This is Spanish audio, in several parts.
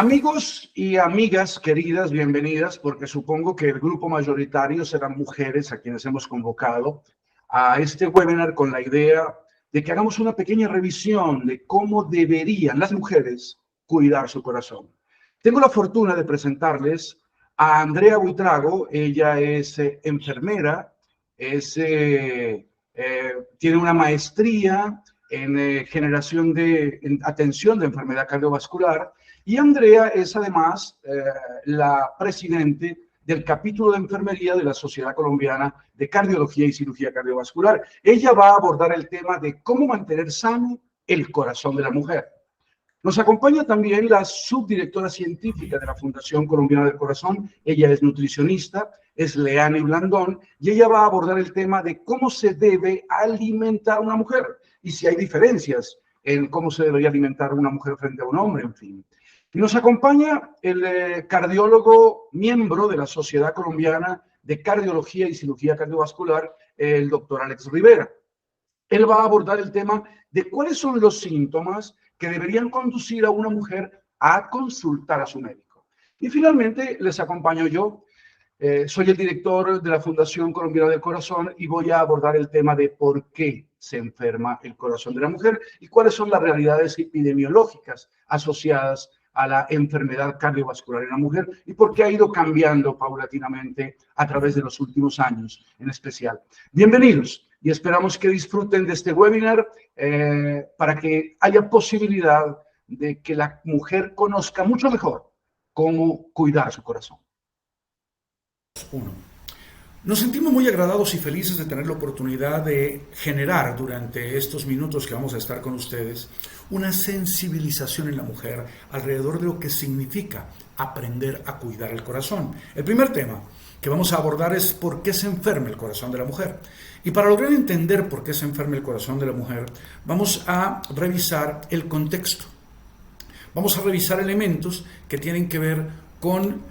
Amigos y amigas queridas, bienvenidas, porque supongo que el grupo mayoritario serán mujeres a quienes hemos convocado a este webinar con la idea de que hagamos una pequeña revisión de cómo deberían las mujeres cuidar su corazón. Tengo la fortuna de presentarles a Andrea Buitrago. Ella es enfermera, tiene una maestría en en atención de enfermedad cardiovascular. Y Andrea es además la presidente del capítulo de enfermería de la Sociedad Colombiana de Cardiología y Cirugía Cardiovascular. Ella va a abordar el tema de cómo mantener sano el corazón de la mujer. Nos acompaña también la subdirectora científica de la Fundación Colombiana del Corazón. Ella es nutricionista, es Leanne Blandón, y ella va a abordar el tema de cómo se debe alimentar una mujer y si hay diferencias en cómo se debería alimentar una mujer frente a un hombre, en fin. Y nos acompaña el cardiólogo miembro de la Sociedad Colombiana de Cardiología y Cirugía Cardiovascular, el doctor Alex Rivera. Él va a abordar el tema de cuáles son los síntomas que deberían conducir a una mujer a consultar a su médico. Y finalmente les acompaño yo. Soy el director de la Fundación Colombiana del Corazón y voy a abordar el tema de por qué se enferma el corazón de la mujer y cuáles son las realidades epidemiológicas asociadas a la enfermedad cardiovascular en la mujer y por qué ha ido cambiando paulatinamente a través de los últimos años en especial. Bienvenidos y esperamos que disfruten de este webinar para que haya posibilidad de que la mujer conozca mucho mejor cómo cuidar su corazón. 1. Nos sentimos muy agradados y felices de tener la oportunidad de generar durante estos minutos que vamos a estar con ustedes una sensibilización en la mujer alrededor de lo que significa aprender a cuidar el corazón. El primer tema que vamos a abordar es por qué se enferma el corazón de la mujer. Y para lograr entender por qué se enferma el corazón de la mujer, vamos a revisar el contexto. Vamos a revisar elementos que tienen que ver con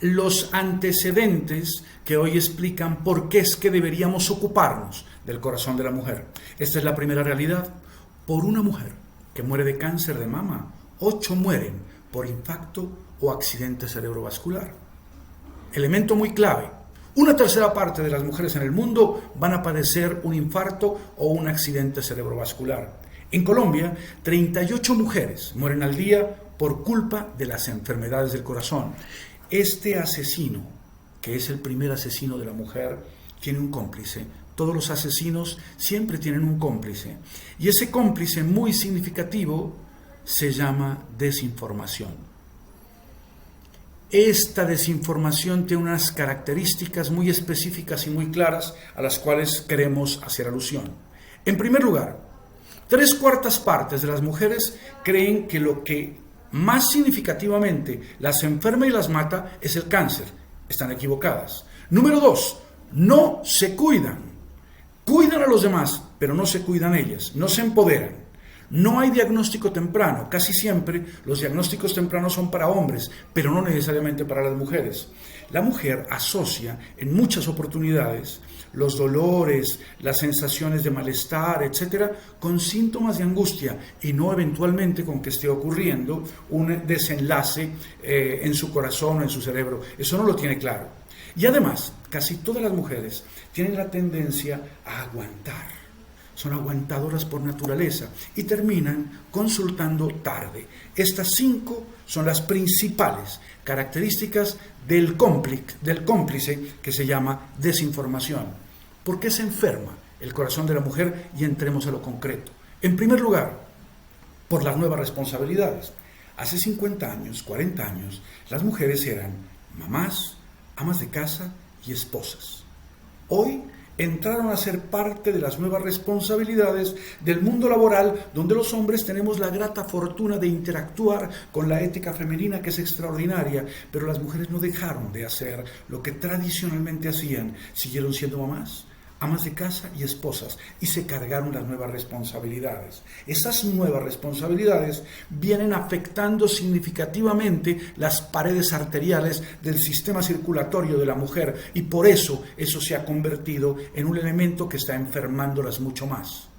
los antecedentes que hoy explican por qué es que deberíamos ocuparnos del corazón de la mujer. Esta es la primera realidad. Por una mujer que muere de cáncer de mama, 8 mueren por infarto o accidente cerebrovascular. Elemento muy clave. Una tercera parte de las mujeres en el mundo van a padecer un infarto o un accidente cerebrovascular. En Colombia, 38 mujeres mueren al día por culpa de las enfermedades del corazón. Este asesino, que es el primer asesino de la mujer, tiene un cómplice. Todos los asesinos siempre tienen un cómplice. Y ese cómplice muy significativo se llama desinformación. Esta desinformación tiene unas características muy específicas y muy claras a las cuales queremos hacer alusión. En primer lugar, 3/4 partes de las mujeres creen que lo que más significativamente las enferma y las mata es el cáncer. Están equivocadas. Número 2, no se cuidan. Cuidan a los demás, pero no se cuidan ellas, no se empoderan. No hay diagnóstico temprano. Casi siempre los diagnósticos tempranos son para hombres, pero no necesariamente para las mujeres. La mujer asocia en muchas oportunidades los dolores, las sensaciones de malestar, etcétera, con síntomas de angustia y no eventualmente con que esté ocurriendo un desenlace en su corazón o en su cerebro. Eso no lo tiene claro. Y además, casi todas las mujeres tienen la tendencia a aguantar. Son aguantadoras por naturaleza y terminan consultando tarde. Estas 5 son las principales características del cómplice que se llama desinformación. ¿Por qué se enferma el corazón de la mujer? Y entremos a lo concreto. En primer lugar, por las nuevas responsabilidades. Hace 50 años, 40 años, las mujeres eran mamás, amas de casa y esposas. Hoy entraron a ser parte de las nuevas responsabilidades del mundo laboral, donde los hombres tenemos la grata fortuna de interactuar con la ética femenina, que es extraordinaria, pero las mujeres no dejaron de hacer lo que tradicionalmente hacían, siguieron siendo mamás, amas de casa y esposas, y se cargaron las nuevas responsabilidades. Esas nuevas responsabilidades vienen afectando significativamente las paredes arteriales del sistema circulatorio de la mujer, y por eso se ha convertido en un elemento que está enfermándolas mucho más.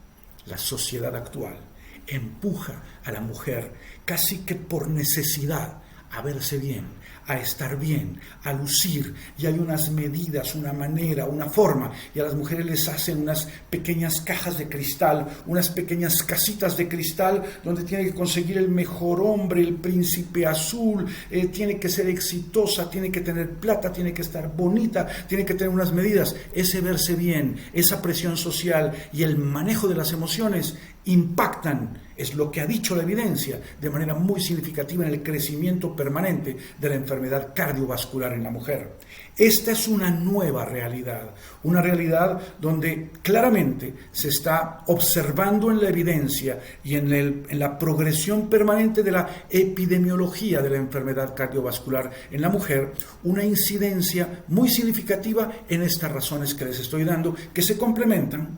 La sociedad actual, empuja a la mujer casi que por necesidad a verse bien, a estar bien, a lucir, y hay unas medidas, una manera, una forma, y a las mujeres les hacen unas pequeñas cajas de cristal, unas pequeñas casitas de cristal donde tiene que conseguir el mejor hombre, el príncipe azul, tiene que ser exitosa, tiene que tener plata, tiene que estar bonita, tiene que tener unas medidas. Ese verse bien, esa presión social y el manejo de las emociones impactan, es lo que ha dicho la evidencia, de manera muy significativa en el crecimiento permanente de la enfermedad cardiovascular en la mujer. Esta es una nueva realidad, una realidad donde claramente se está observando en la evidencia y en la progresión permanente de la epidemiología de la enfermedad cardiovascular en la mujer, una incidencia muy significativa en estas razones que les estoy dando, que se complementan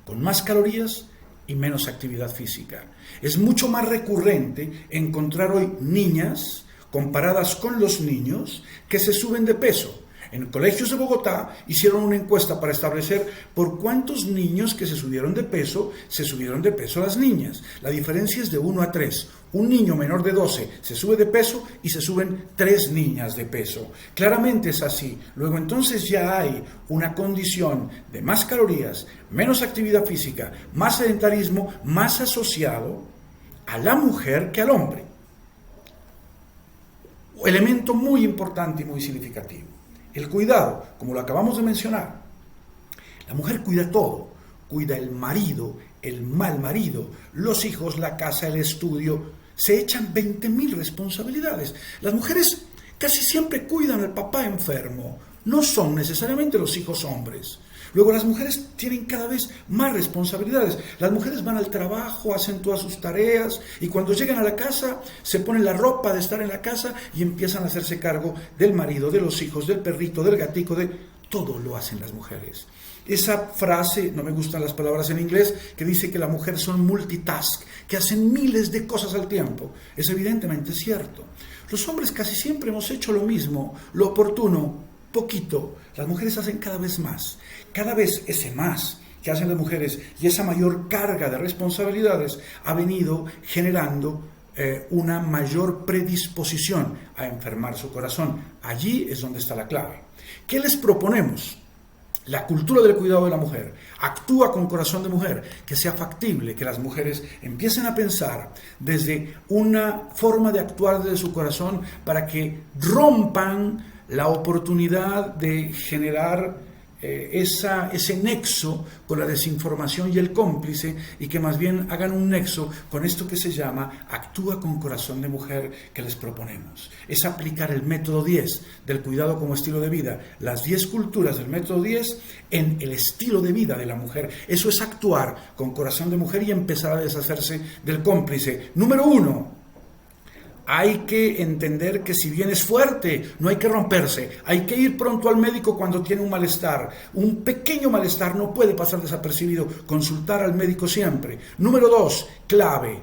con más calorías y menos actividad física. Es mucho más recurrente encontrar hoy niñas comparadas con los niños que se suben de peso. En colegios de Bogotá hicieron una encuesta para establecer por cuántos niños que se subieron de peso las niñas. La diferencia es de 1 a 3. Un niño menor de 12 se sube de peso y se suben 3 niñas de peso. Claramente es así. Luego entonces ya hay una condición de más calorías, menos actividad física, más sedentarismo, más asociado a la mujer que al hombre. Elemento muy importante y muy significativo. El cuidado, como lo acabamos de mencionar. La mujer cuida todo. Cuida el marido, el mal marido, los hijos, la casa, el estudio. Se echan 20.000 responsabilidades. Las mujeres casi siempre cuidan al papá enfermo. No son necesariamente los hijos hombres. Luego las mujeres tienen cada vez más responsabilidades. Las mujeres van al trabajo, hacen todas sus tareas y cuando llegan a la casa se ponen la ropa de estar en la casa y empiezan a hacerse cargo del marido, de los hijos, del perrito, del gatico, de todo lo hacen las mujeres. Esa frase, no me gustan las palabras en inglés, que dice que las mujeres son multitask, que hacen miles de cosas al tiempo. Es evidentemente cierto. Los hombres casi siempre hemos hecho lo mismo, lo oportuno, poquito. Las mujeres hacen cada vez más. Cada vez ese más que hacen las mujeres y esa mayor carga de responsabilidades ha venido generando una mayor predisposición a enfermar su corazón. Allí es donde está la clave. ¿Qué les proponemos? La cultura del cuidado de la mujer. Actúa con corazón de mujer, que sea factible, que las mujeres empiecen a pensar desde una forma de actuar desde su corazón para que rompan la oportunidad de generar ese nexo con la desinformación y el cómplice y que más bien hagan un nexo con esto que se llama actúa con corazón de mujer que les proponemos. Es aplicar el método 10 del cuidado como estilo de vida, las 10 culturas del método 10 en el estilo de vida de la mujer. Eso es actuar con corazón de mujer y empezar a deshacerse del cómplice. Número 1. Hay que entender que si bien es fuerte, no hay que romperse. Hay que ir pronto al médico cuando tiene un malestar. Un pequeño malestar no puede pasar desapercibido. Consultar al médico siempre. Número 2, clave.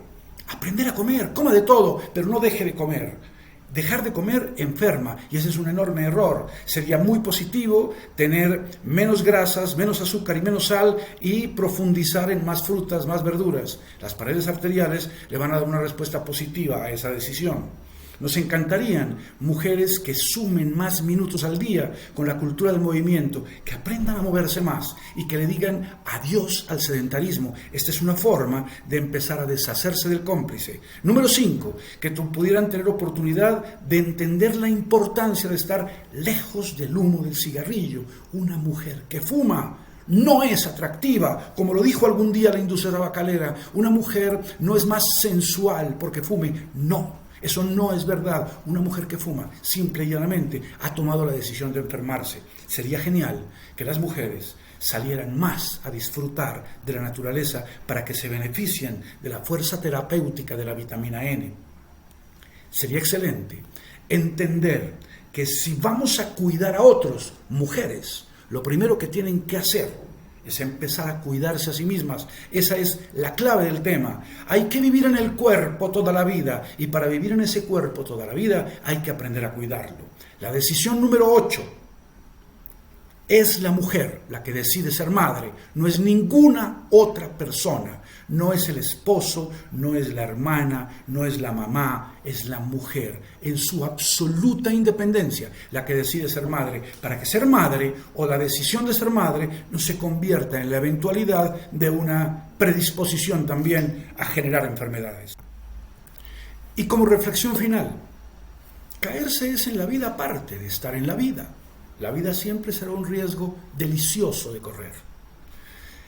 Aprender a comer. Coma de todo, pero no deje de comer. Dejar de comer enferma y ese es un enorme error. Sería muy positivo tener menos grasas, menos azúcar y menos sal y profundizar en más frutas, más verduras. Las paredes arteriales le van a dar una respuesta positiva a esa decisión. Nos encantarían mujeres que sumen más minutos al día con la cultura del movimiento, que aprendan a moverse más y que le digan adiós al sedentarismo. Esta es una forma de empezar a deshacerse del cómplice. Número 5, que pudieran tener oportunidad de entender la importancia de estar lejos del humo del cigarrillo. Una mujer que fuma no es atractiva, como lo dijo algún día la industria tabacalera. Una mujer no es más sensual porque fume, no. Eso no es verdad. Una mujer que fuma, simple y llanamente, ha tomado la decisión de enfermarse. Sería genial que las mujeres salieran más a disfrutar de la naturaleza para que se beneficien de la fuerza terapéutica de la vitamina N. Sería excelente entender que si vamos a cuidar a otros, mujeres, lo primero que tienen que hacer es empezar a cuidarse a sí mismas. Esa es la clave del tema. Hay que vivir en el cuerpo toda la vida y para vivir en ese cuerpo toda la vida hay que aprender a cuidarlo. La decisión número 8. Es la mujer la que decide ser madre, no es ninguna otra persona. No es el esposo, no es la hermana, no es la mamá, es la mujer, en su absoluta independencia, la que decide ser madre, para que ser madre o la decisión de ser madre no se convierta en la eventualidad de una predisposición también a generar enfermedades. Y como reflexión final, caerse es en la vida parte de estar en la vida. La vida siempre será un riesgo delicioso de correr.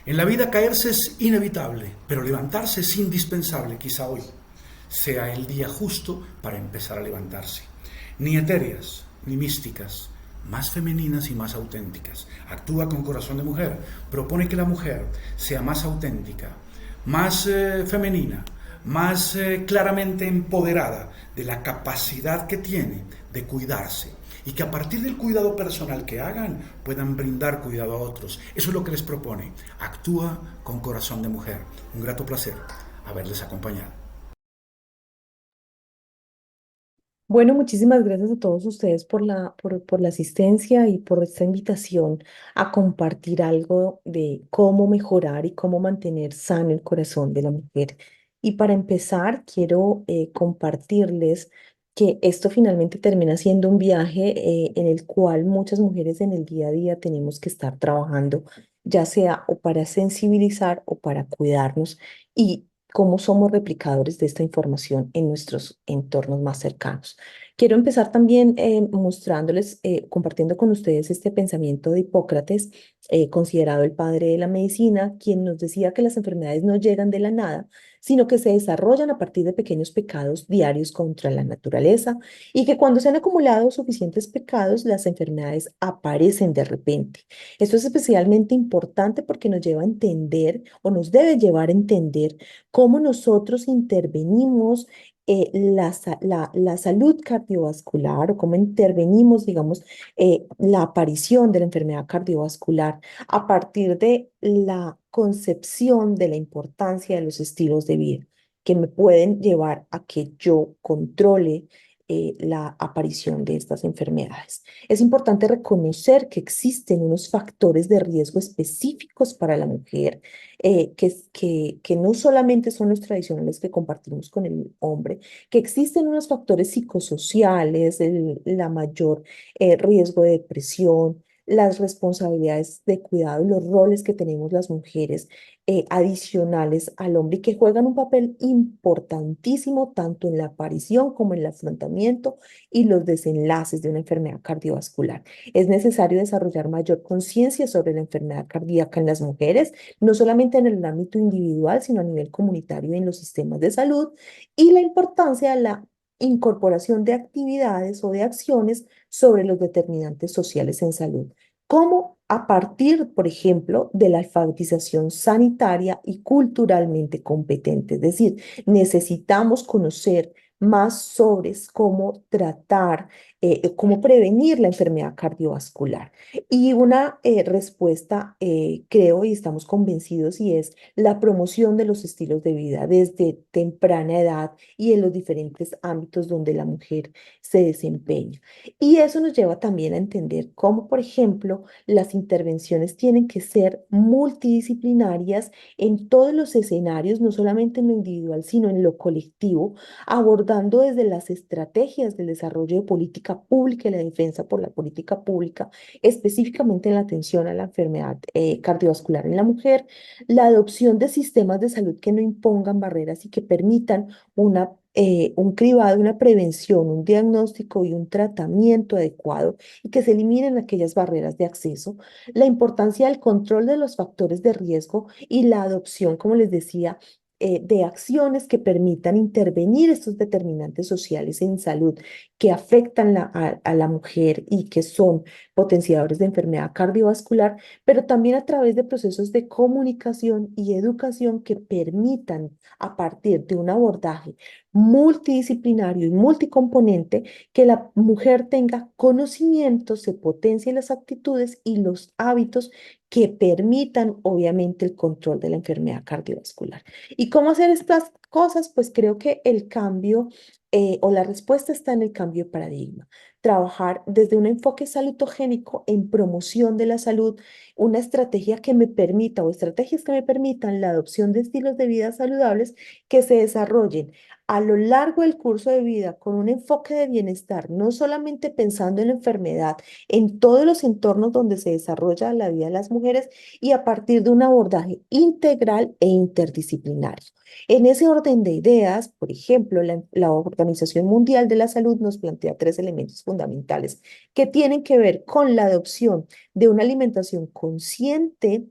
En la vida caerse es inevitable, pero levantarse es indispensable. Quizá hoy sea el día justo para empezar a levantarse. Ni etéreas, ni místicas, más femeninas y más auténticas. Actúa con corazón de mujer. Propone que la mujer sea más auténtica, más femenina, más claramente empoderada de la capacidad que tiene de cuidarse, y que a partir del cuidado personal que hagan puedan brindar cuidado a otros. Eso es lo que les propone. Actúa con corazón de mujer. Un grato placer haberles acompañado. Bueno, muchísimas gracias a todos ustedes por la asistencia y por esta invitación a compartir algo de cómo mejorar y cómo mantener sano el corazón de la mujer. Y para empezar, quiero compartirles que esto finalmente termina siendo un viaje en el cual muchas mujeres en el día a día tenemos que estar trabajando, ya sea o para sensibilizar o para cuidarnos. Y cómo somos replicadores de esta información en nuestros entornos más cercanos. Quiero empezar también mostrándoles, compartiendo con ustedes este pensamiento de Hipócrates, considerado el padre de la medicina, quien nos decía que las enfermedades no llegan de la nada, sino que se desarrollan a partir de pequeños pecados diarios contra la naturaleza y que cuando se han acumulado suficientes pecados, las enfermedades aparecen de repente. Esto es especialmente importante porque nos lleva a entender o nos debe llevar a entender cómo nosotros intervenimos la salud cardiovascular o cómo intervenimos, digamos, la aparición de la enfermedad cardiovascular a partir de la concepción de la importancia de los estilos de vida que me pueden llevar a que yo controle la aparición de estas enfermedades. Es importante reconocer que existen unos factores de riesgo específicos para la mujer que no solamente son los tradicionales que compartimos con el hombre, que existen unos factores psicosociales, la mayor riesgo de depresión, las responsabilidades de cuidado y los roles que tenemos las mujeres adicionales al hombre y que juegan un papel importantísimo tanto en la aparición como en el afrontamiento y los desenlaces de una enfermedad cardiovascular. Es necesario desarrollar mayor conciencia sobre la enfermedad cardíaca en las mujeres, no solamente en el ámbito individual, sino a nivel comunitario y en los sistemas de salud, y la importancia de la incorporación de actividades o de acciones sobre los determinantes sociales en salud, como a partir, por ejemplo, de la alfabetización sanitaria y culturalmente competente. Es decir, necesitamos conocer más sobre cómo tratar, cómo prevenir la enfermedad cardiovascular. Y una respuesta, creo, y estamos convencidos, y es la promoción de los estilos de vida desde temprana edad y en los diferentes ámbitos donde la mujer se desempeña. Y eso nos lleva también a entender cómo, por ejemplo, las intervenciones tienen que ser multidisciplinarias en todos los escenarios, no solamente en lo individual, sino en lo colectivo, abordando desde las estrategias del desarrollo de política pública y la defensa por la política pública, específicamente en la atención a la enfermedad cardiovascular en la mujer, la adopción de sistemas de salud que no impongan barreras y que permitan un cribado, una prevención, un diagnóstico y un tratamiento adecuado y que se eliminen aquellas barreras de acceso, la importancia del control de los factores de riesgo y la adopción, como les decía, de acciones que permitan intervenir estos determinantes sociales en salud que afectan a la mujer y que son potenciadores de enfermedad cardiovascular, pero también a través de procesos de comunicación y educación que permitan, a partir de un abordaje multidisciplinario y multicomponente, que la mujer tenga conocimientos, se potencien las actitudes y los hábitos que permitan, obviamente, el control de la enfermedad cardiovascular. ¿Y cómo hacer estas cosas? Pues creo que el cambio o la respuesta está en el cambio de paradigma. Trabajar desde un enfoque salutogénico en promoción de la salud, una estrategia que me permita o estrategias que me permitan la adopción de estilos de vida saludables que se desarrollen a lo largo del curso de vida con un enfoque de bienestar, no solamente pensando en la enfermedad, en todos los entornos donde se desarrolla la vida de las mujeres y a partir de un abordaje integral e interdisciplinario. En ese orden de ideas, por ejemplo, la Organización Mundial de la Salud nos plantea tres elementos fundamentales que tienen que ver con la adopción de una alimentación consciente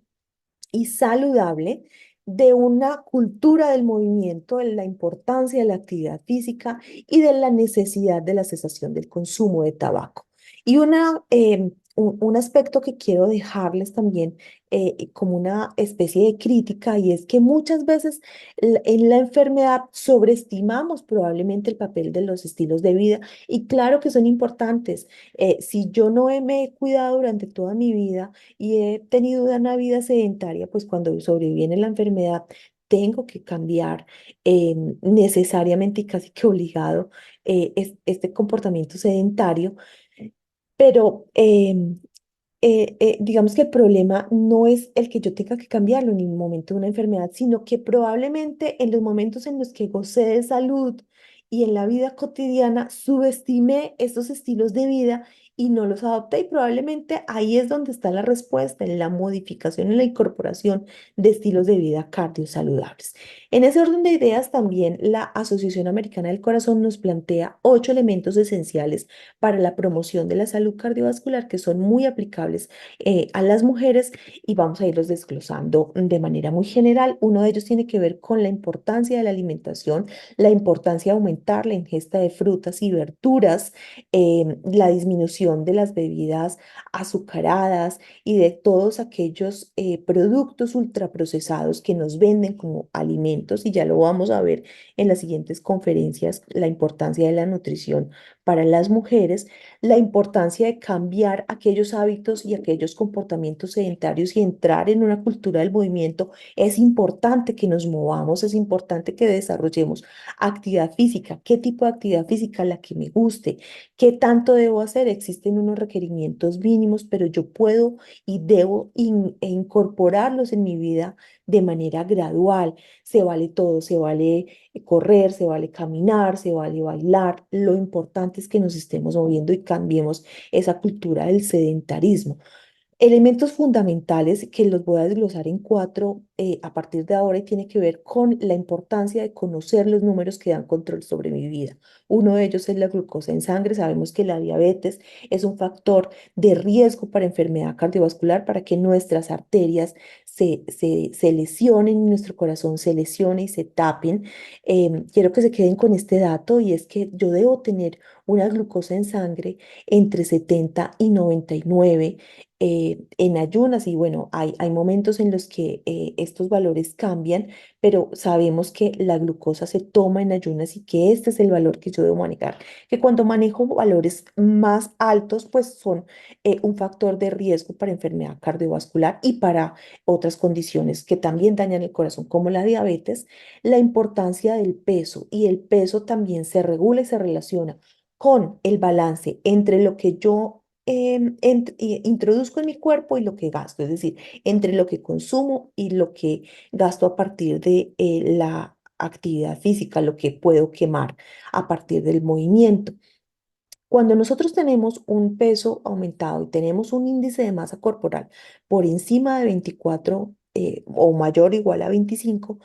y saludable, de una cultura del movimiento, de la importancia de la actividad física y de la necesidad de la cesación del consumo de tabaco. Y un aspecto que quiero dejarles también como una especie de crítica, y es que muchas veces en la enfermedad sobreestimamos probablemente el papel de los estilos de vida, y claro que son importantes. Si yo no me he cuidado durante toda mi vida y he tenido una vida sedentaria, pues cuando sobreviene la enfermedad, tengo que cambiar necesariamente y casi que obligado este comportamiento sedentario, pero digamos que el problema no es el que yo tenga que cambiarlo en el momento de una enfermedad, sino que probablemente en los momentos en los que gocé de salud y en la vida cotidiana subestimé estos estilos de vida y no los adopté, y probablemente ahí es donde está la respuesta, en la modificación, en la incorporación de estilos de vida cardiosaludables. En ese orden de ideas, también la Asociación Americana del Corazón nos plantea 8 elementos esenciales para la promoción de la salud cardiovascular que son muy aplicables a las mujeres, y vamos a irlos desglosando de manera muy general. Uno de ellos tiene que ver con la importancia de la alimentación, la importancia de aumentar la ingesta de frutas y verduras, la disminución de las bebidas azucaradas y de todos aquellos productos ultraprocesados que nos venden como alimentos, y ya lo vamos a ver en las siguientes conferencias, la importancia de la nutrición para las mujeres, la importancia de cambiar aquellos hábitos y aquellos comportamientos sedentarios y entrar en una cultura del movimiento. Es importante que nos movamos, es importante que desarrollemos actividad física. ¿Qué tipo de actividad física? La que me guste. ¿Qué tanto debo hacer? Existen unos requerimientos mínimos, pero yo puedo y debo incorporarlos en mi vida de manera gradual. Se vale todo, se vale correr, se vale caminar, se vale bailar. Lo importante es que nos estemos moviendo y cambiemos esa cultura del sedentarismo. Elementos fundamentales que los voy a desglosar en cuatro a partir de ahora, y tiene que ver con la importancia de conocer los números que dan control sobre mi vida. Uno de ellos es la glucosa en sangre. Sabemos que la diabetes es un factor de riesgo para enfermedad cardiovascular, para que nuestras arterias se lesionen, nuestro corazón se lesione y se tapen. Quiero que se queden con este dato, y es que yo debo tener una glucosa en sangre entre 70 y 99 en ayunas. Y bueno, hay momentos en los que estos valores cambian, pero sabemos que la glucosa se toma en ayunas y que este es el valor que yo debo manejar, que cuando manejo valores más altos, pues son un factor de riesgo para enfermedad cardiovascular y para otras condiciones que también dañan el corazón, como la diabetes. La importancia del peso, y el peso también se regula y se relaciona con el balance entre lo que yo introduzco en mi cuerpo y lo que gasto, es decir, entre lo que consumo y lo que gasto a partir de la actividad física, lo que puedo quemar a partir del movimiento. Cuando nosotros tenemos un peso aumentado y tenemos un índice de masa corporal por encima de 24 o mayor o igual a 25,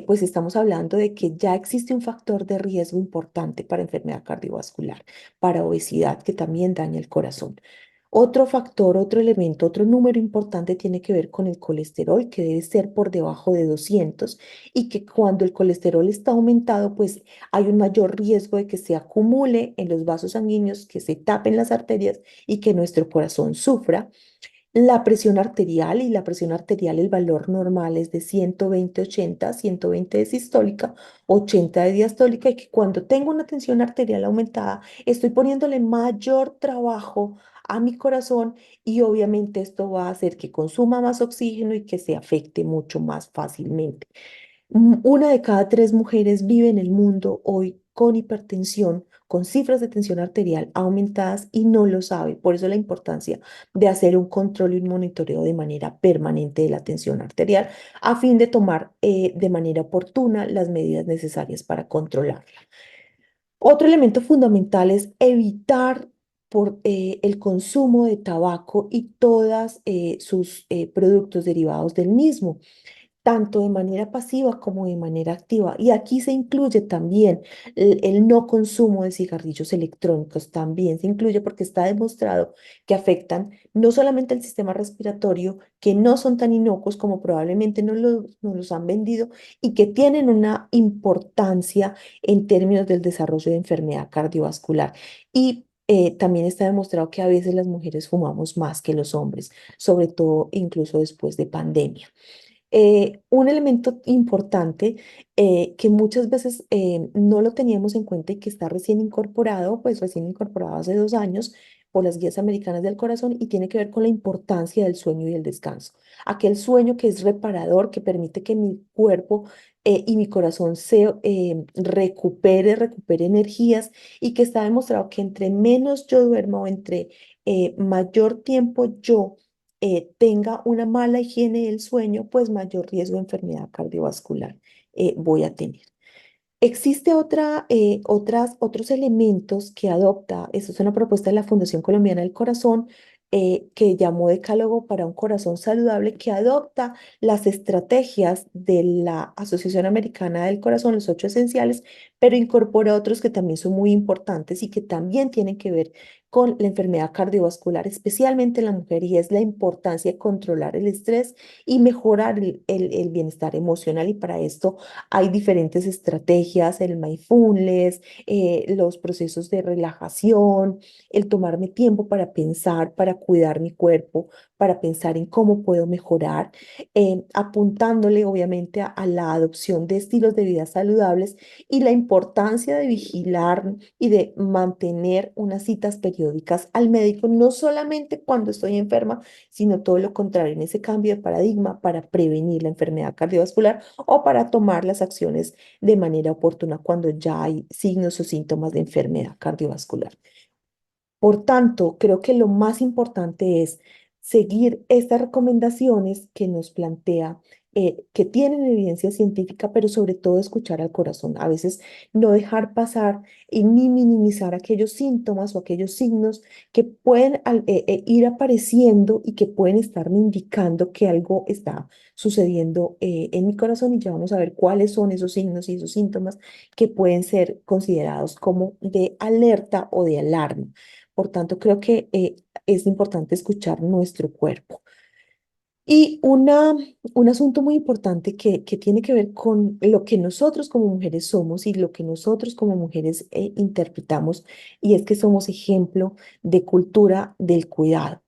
pues estamos hablando de que ya existe un factor de riesgo importante para enfermedad cardiovascular, para obesidad, que también daña el corazón. Otro factor, otro elemento, otro número importante tiene que ver con el colesterol, que debe ser por debajo de 200, y que cuando el colesterol está aumentado, pues hay un mayor riesgo de que se acumule en los vasos sanguíneos, que se tapen las arterias y que nuestro corazón sufra. La presión arterial, y la presión arterial, el valor normal es de 120/80, 120 de sistólica, 80 de diastólica, y que cuando tengo una tensión arterial aumentada, estoy poniéndole mayor trabajo a mi corazón, y obviamente esto va a hacer que consuma más oxígeno y que se afecte mucho más fácilmente. Una de cada tres mujeres vive en el mundo hoy con hipertensión, con cifras de tensión arterial aumentadas y no lo sabe. Por eso la importancia de hacer un control y un monitoreo de manera permanente de la tensión arterial a fin de tomar de manera oportuna las medidas necesarias para controlarla. Otro elemento fundamental es evitar el consumo de tabaco y todos sus productos derivados del mismo, tanto de manera pasiva como de manera activa. Y aquí se incluye también el no consumo de cigarrillos electrónicos, también se incluye porque está demostrado que afectan no solamente el sistema respiratorio, que no son tan inocuos como probablemente nos los han vendido y que tienen una importancia en términos del desarrollo de enfermedad cardiovascular. Y también está demostrado que a veces las mujeres fumamos más que los hombres, sobre todo incluso después de pandemia. Un elemento importante que muchas veces no lo teníamos en cuenta y que está recién incorporado, pues recién incorporado hace 2 años por las guías americanas del corazón y tiene que ver con la importancia del sueño y el descanso. Aquel sueño que es reparador, que permite que mi cuerpo y mi corazón se recupere energías y que está demostrado que entre menos yo duermo o entre mayor tiempo yo tenga una mala higiene del sueño, pues mayor riesgo de enfermedad cardiovascular voy a tener. Existe otros elementos que adopta, esto es una propuesta de la Fundación Colombiana del Corazón, que llamó Decálogo para un Corazón Saludable, que adopta las estrategias de la Asociación Americana del Corazón, los 8 esenciales, pero incorpora otros que también son muy importantes y que también tienen que ver con la enfermedad cardiovascular, especialmente en la mujer, y es la importancia de controlar el estrés y mejorar el bienestar emocional. Y para esto hay diferentes estrategias, el mindfulness, los procesos de relajación, el tomarme tiempo para pensar, para cuidar mi cuerpo, para pensar en cómo puedo mejorar, apuntándole obviamente a la adopción de estilos de vida saludables y la importancia de vigilar y de mantener unas citas periódicas al médico, no solamente cuando estoy enferma, sino todo lo contrario, en ese cambio de paradigma para prevenir la enfermedad cardiovascular o para tomar las acciones de manera oportuna cuando ya hay signos o síntomas de enfermedad cardiovascular. Por tanto, creo que lo más importante es seguir estas recomendaciones que nos plantea, que tienen evidencia científica, pero sobre todo escuchar al corazón. A veces no dejar pasar y ni minimizar aquellos síntomas o aquellos signos que pueden ir apareciendo y que pueden estarme indicando que algo está sucediendo en mi corazón, y ya vamos a ver cuáles son esos signos y esos síntomas que pueden ser considerados como de alerta o de alarma. Por tanto, creo que es importante escuchar nuestro cuerpo. Y un asunto muy importante que tiene que ver con lo que nosotros como mujeres somos y lo que nosotros como mujeres interpretamos, y es que somos ejemplo de cultura del cuidado.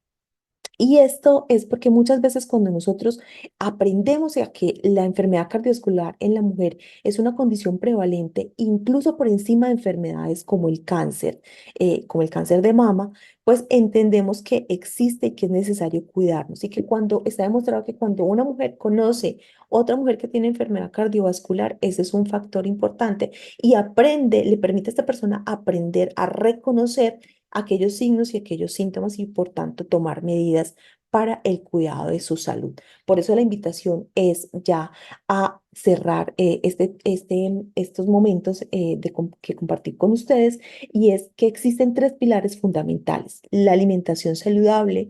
Y esto es porque muchas veces cuando nosotros aprendemos a que la enfermedad cardiovascular en la mujer es una condición prevalente, incluso por encima de enfermedades como el cáncer de mama, pues entendemos que existe y que es necesario cuidarnos. Y que cuando está demostrado que cuando una mujer conoce otra mujer que tiene enfermedad cardiovascular, ese es un factor importante y aprende, le permite a esta persona aprender a reconocer aquellos signos y aquellos síntomas y por tanto tomar medidas para el cuidado de su salud. Por eso la invitación es ya a cerrar estos momentos que compartir con ustedes, y es que existen 3 pilares fundamentales: la alimentación saludable,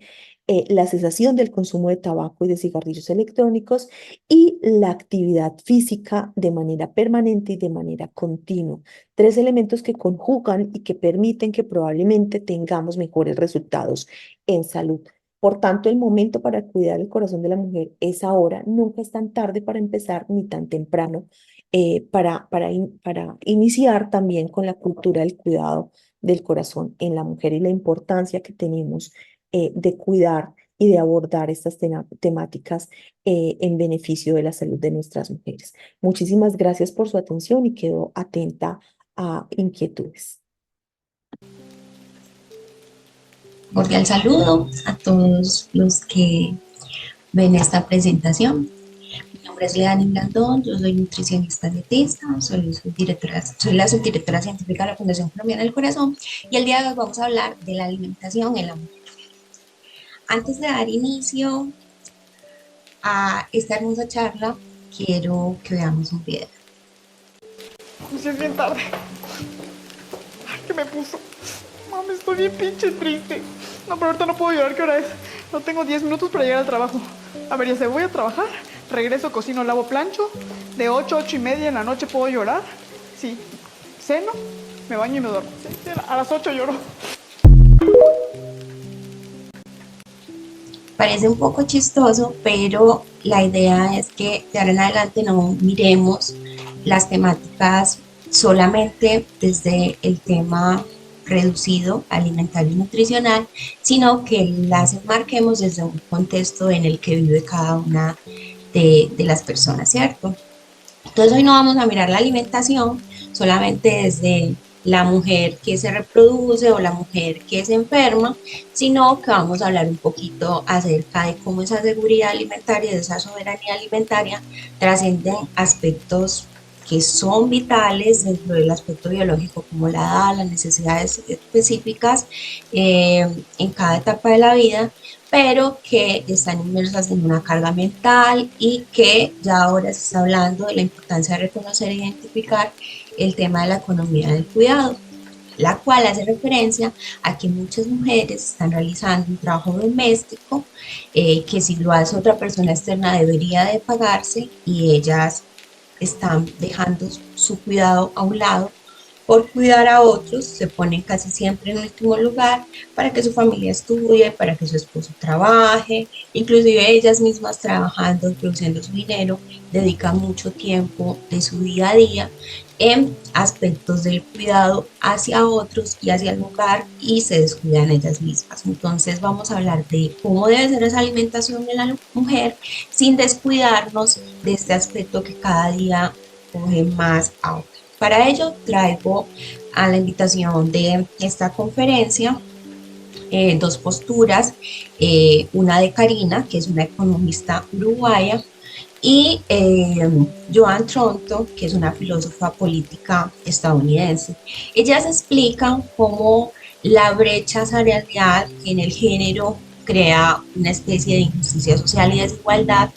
la cesación del consumo de tabaco y de cigarrillos electrónicos y la actividad física de manera permanente y de manera continua. 3 elementos que conjugan y que permiten que probablemente tengamos mejores resultados en salud. Por tanto, el momento para cuidar el corazón de la mujer es ahora. Nunca es tan tarde para empezar ni tan temprano para iniciar también con la cultura del cuidado del corazón en la mujer y la importancia que tenemos de cuidar y de abordar estas temáticas en beneficio de la salud de nuestras mujeres. Muchísimas gracias por su atención y quedo atenta a inquietudes. Cordial saludo a todos los que ven esta presentación. Mi nombre nombre es Leani Blandón, yo soy nutricionista dietista, soy la subdirectora científica de la Fundación Colombiana del Corazón y el día de hoy vamos a hablar de la alimentación en la mujer. Antes de dar inicio a esta hermosa charla, quiero que veamos un video. Si es bien tarde. Ay, ¿qué me puso? Mami, estoy bien pinche triste. No, pero ahorita no puedo llorar, ¿qué hora es? No tengo 10 minutos para llegar al trabajo. A ver, ya sé, voy a trabajar, regreso, cocino, lavo, plancho. De 8 a 8 y media en la noche puedo llorar. Sí, ceno, me baño y me duermo. Sí, a las 8 lloro. Parece un poco chistoso, pero la idea es que de ahora en adelante no miremos las temáticas solamente desde el tema reducido alimentario y nutricional, sino que las enmarquemos desde un contexto en el que vive cada una de las personas, ¿cierto? Entonces hoy no vamos a mirar la alimentación solamente desde la mujer que se reproduce o la mujer que se enferma, sino que vamos a hablar un poquito acerca de cómo esa seguridad alimentaria, de esa soberanía alimentaria, trascienden aspectos que son vitales dentro del aspecto biológico, como la edad, las necesidades específicas en cada etapa de la vida, pero que están inmersas en una carga mental y que ya ahora se está hablando de la importancia de reconocer e identificar el tema de la economía del cuidado, la cual hace referencia a que muchas mujeres están realizando un trabajo doméstico que si lo hace otra persona externa debería de pagarse y ellas están dejando su cuidado a un lado por cuidar a otros, se ponen casi siempre en último lugar para que su familia estudie, para que su esposo trabaje, inclusive ellas mismas trabajando, produciendo su dinero, dedican mucho tiempo de su día a día en aspectos del cuidado hacia otros y hacia el hogar y se descuidan ellas mismas. Entonces vamos a hablar de cómo debe ser esa alimentación de la mujer sin descuidarnos de este aspecto que cada día coge más auge. Para ello traigo a la invitación de esta conferencia dos posturas, una de Karina, que es una economista uruguaya, y Joan Tronto, que es una filósofa política estadounidense. Ellas explican cómo la brecha salarial en el género crea una especie de injusticia social y desigualdad,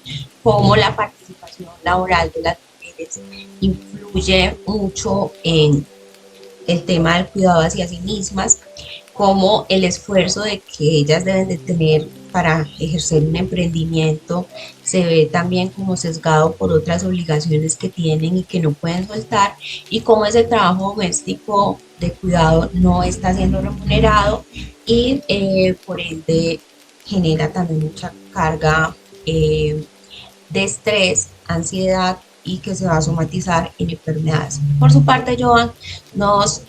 cómo la participación laboral de las mujeres influye mucho en el tema del cuidado hacia sí mismas, como el esfuerzo de que ellas deben de tener para ejercer un emprendimiento se ve también como sesgado por otras obligaciones que tienen y que no pueden soltar, y cómo ese trabajo doméstico de cuidado no está siendo remunerado y por ende genera también mucha carga de estrés, ansiedad y que se va a somatizar en enfermedades. Por su parte, Joan nos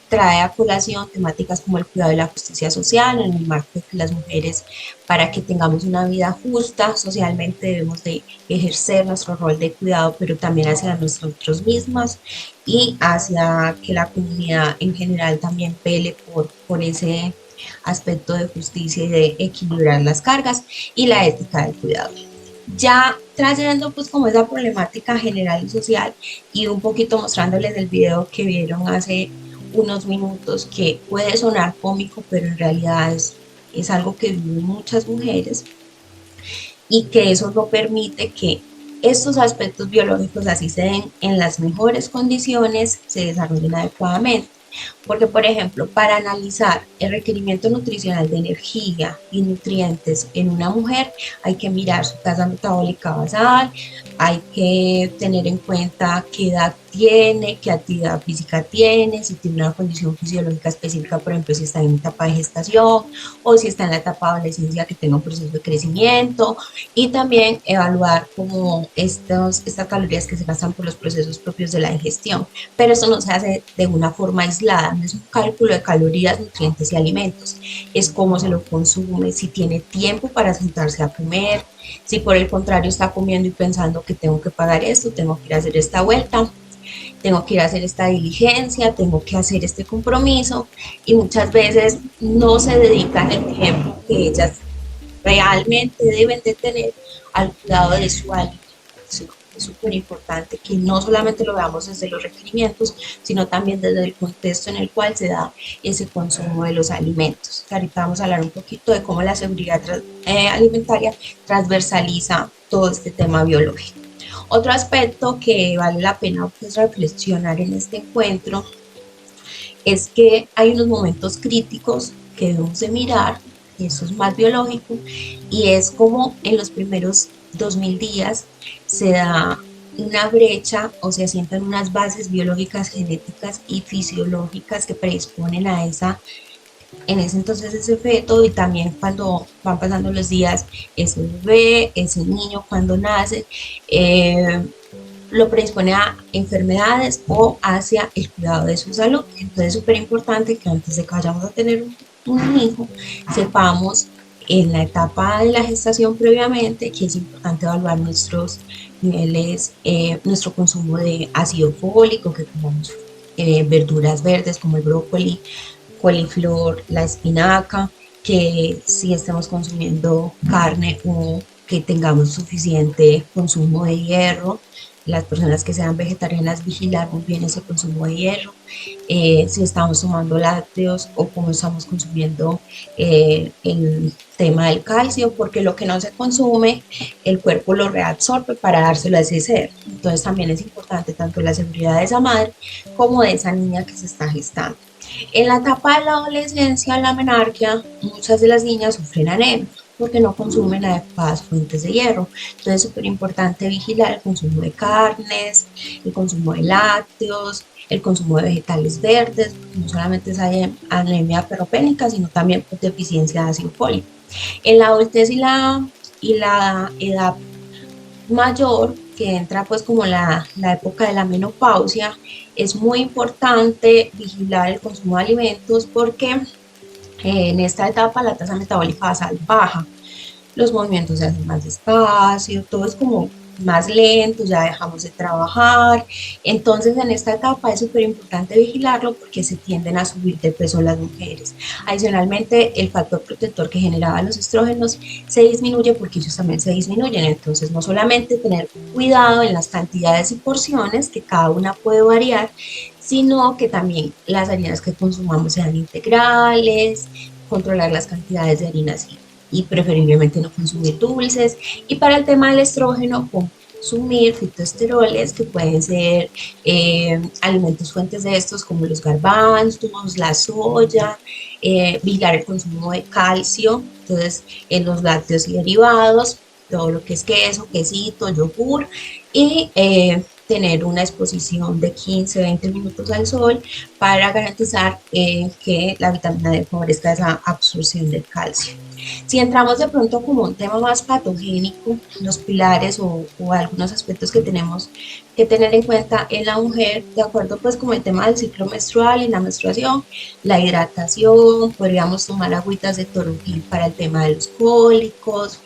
trae a colación temáticas como el cuidado de la justicia social en el marco de que las mujeres, para que tengamos una vida justa socialmente, debemos de ejercer nuestro rol de cuidado, pero también hacia nosotros mismas y hacia que la comunidad en general también pele por ese aspecto de justicia y de equilibrar las cargas, y la ética del cuidado. Ya trayendo pues como esa problemática general y social y un poquito mostrándoles el video que vieron hace unos minutos, que puede sonar cómico, pero en realidad es algo que viven muchas mujeres y que eso no permite que estos aspectos biológicos así se den en las mejores condiciones, se desarrollen adecuadamente. Porque, por ejemplo, para analizar el requerimiento nutricional de energía y nutrientes en una mujer, hay que mirar su tasa metabólica basal, hay que tener en cuenta qué edad tiene, qué actividad física tiene, si tiene una condición fisiológica específica, por ejemplo, si está en etapa de gestación o si está en la etapa de adolescencia que tenga un proceso de crecimiento, y también evaluar como estas calorías que se gastan por los procesos propios de la digestión. Pero eso no se hace de una forma aislada, no es un cálculo de calorías, nutrientes y alimentos, es cómo se lo consume, si tiene tiempo para sentarse a comer, si por el contrario está comiendo y pensando que tengo que pagar esto, tengo que ir a hacer esta vuelta, tengo que ir a hacer esta diligencia, tengo que hacer este compromiso, y muchas veces no se dedican el tiempo que ellas realmente deben de tener al cuidado de su alimentación. Es súper importante que no solamente lo veamos desde los requerimientos, sino también desde el contexto en el cual se da ese consumo de los alimentos. Ahorita vamos a hablar un poquito de cómo la seguridad alimentaria transversaliza todo este tema biológico. Otro aspecto que vale la pena pues, reflexionar en este encuentro es que hay unos momentos críticos que debemos de mirar, y eso es más biológico, y es como en los primeros 2000 días se da una brecha o se asientan unas bases biológicas, genéticas y fisiológicas que predisponen a esa, en ese entonces ese feto, y también cuando van pasando los días, ese bebé, ese niño cuando nace, lo predispone a enfermedades o hacia el cuidado de su salud. Entonces es súper importante que antes de que vayamos a tener un hijo, sepamos en la etapa de la gestación previamente que es importante evaluar nuestros niveles, nuestro consumo de ácido fólico, que comamos verduras verdes como el brócoli, coliflor, la espinaca, que si estemos consumiendo carne o que tengamos suficiente consumo de hierro. Las personas que sean vegetarianas, vigilar muy bien ese consumo de hierro. Si estamos tomando lácteos o cómo estamos consumiendo el tema del calcio, porque lo que no se consume, el cuerpo lo reabsorbe para dárselo a ese ser. Entonces también es importante tanto la seguridad de esa madre como de esa niña que se está gestando. En la etapa de la adolescencia, la menarquia, muchas de las niñas sufren anemia porque no consumen adecuadas fuentes de hierro. Entonces es súper importante vigilar el consumo de carnes, el consumo de lácteos, el consumo de vegetales verdes, porque no solamente es anemia ferropénica, sino también pues, deficiencia de ácido fólico. En la adultez y la edad mayor, que entra pues como la época de la menopausia, es muy importante vigilar el consumo de alimentos porque en esta etapa la tasa metabólica basal baja, los movimientos se hacen más despacio, todo es como más lento, ya dejamos de trabajar. Entonces en esta etapa es súper importante vigilarlo porque se tienden a subir de peso las mujeres. Adicionalmente, el factor protector que generaba los estrógenos se disminuye porque ellos también se disminuyen. Entonces no solamente tener cuidado en las cantidades y porciones, que cada una puede variar, sino que también las harinas que consumamos sean integrales, controlar las cantidades de harinas y preferiblemente no consumir dulces. Y para el tema del estrógeno, consumir fitoesteroles que pueden ser alimentos fuentes de estos como los garbanzos, la soya, vigilar el consumo de calcio, entonces en los lácteos y derivados, todo lo que es queso, quesito, yogur y tener una exposición de 15-20 minutos al sol para garantizar que la vitamina D favorezca esa absorción del calcio. Si entramos de pronto como un tema más patogénico, los pilares o algunos aspectos que tenemos que tener en cuenta en la mujer, de acuerdo pues como el tema del ciclo menstrual y la menstruación, la hidratación, podríamos tomar agüitas de toronjil para el tema de los cólicos,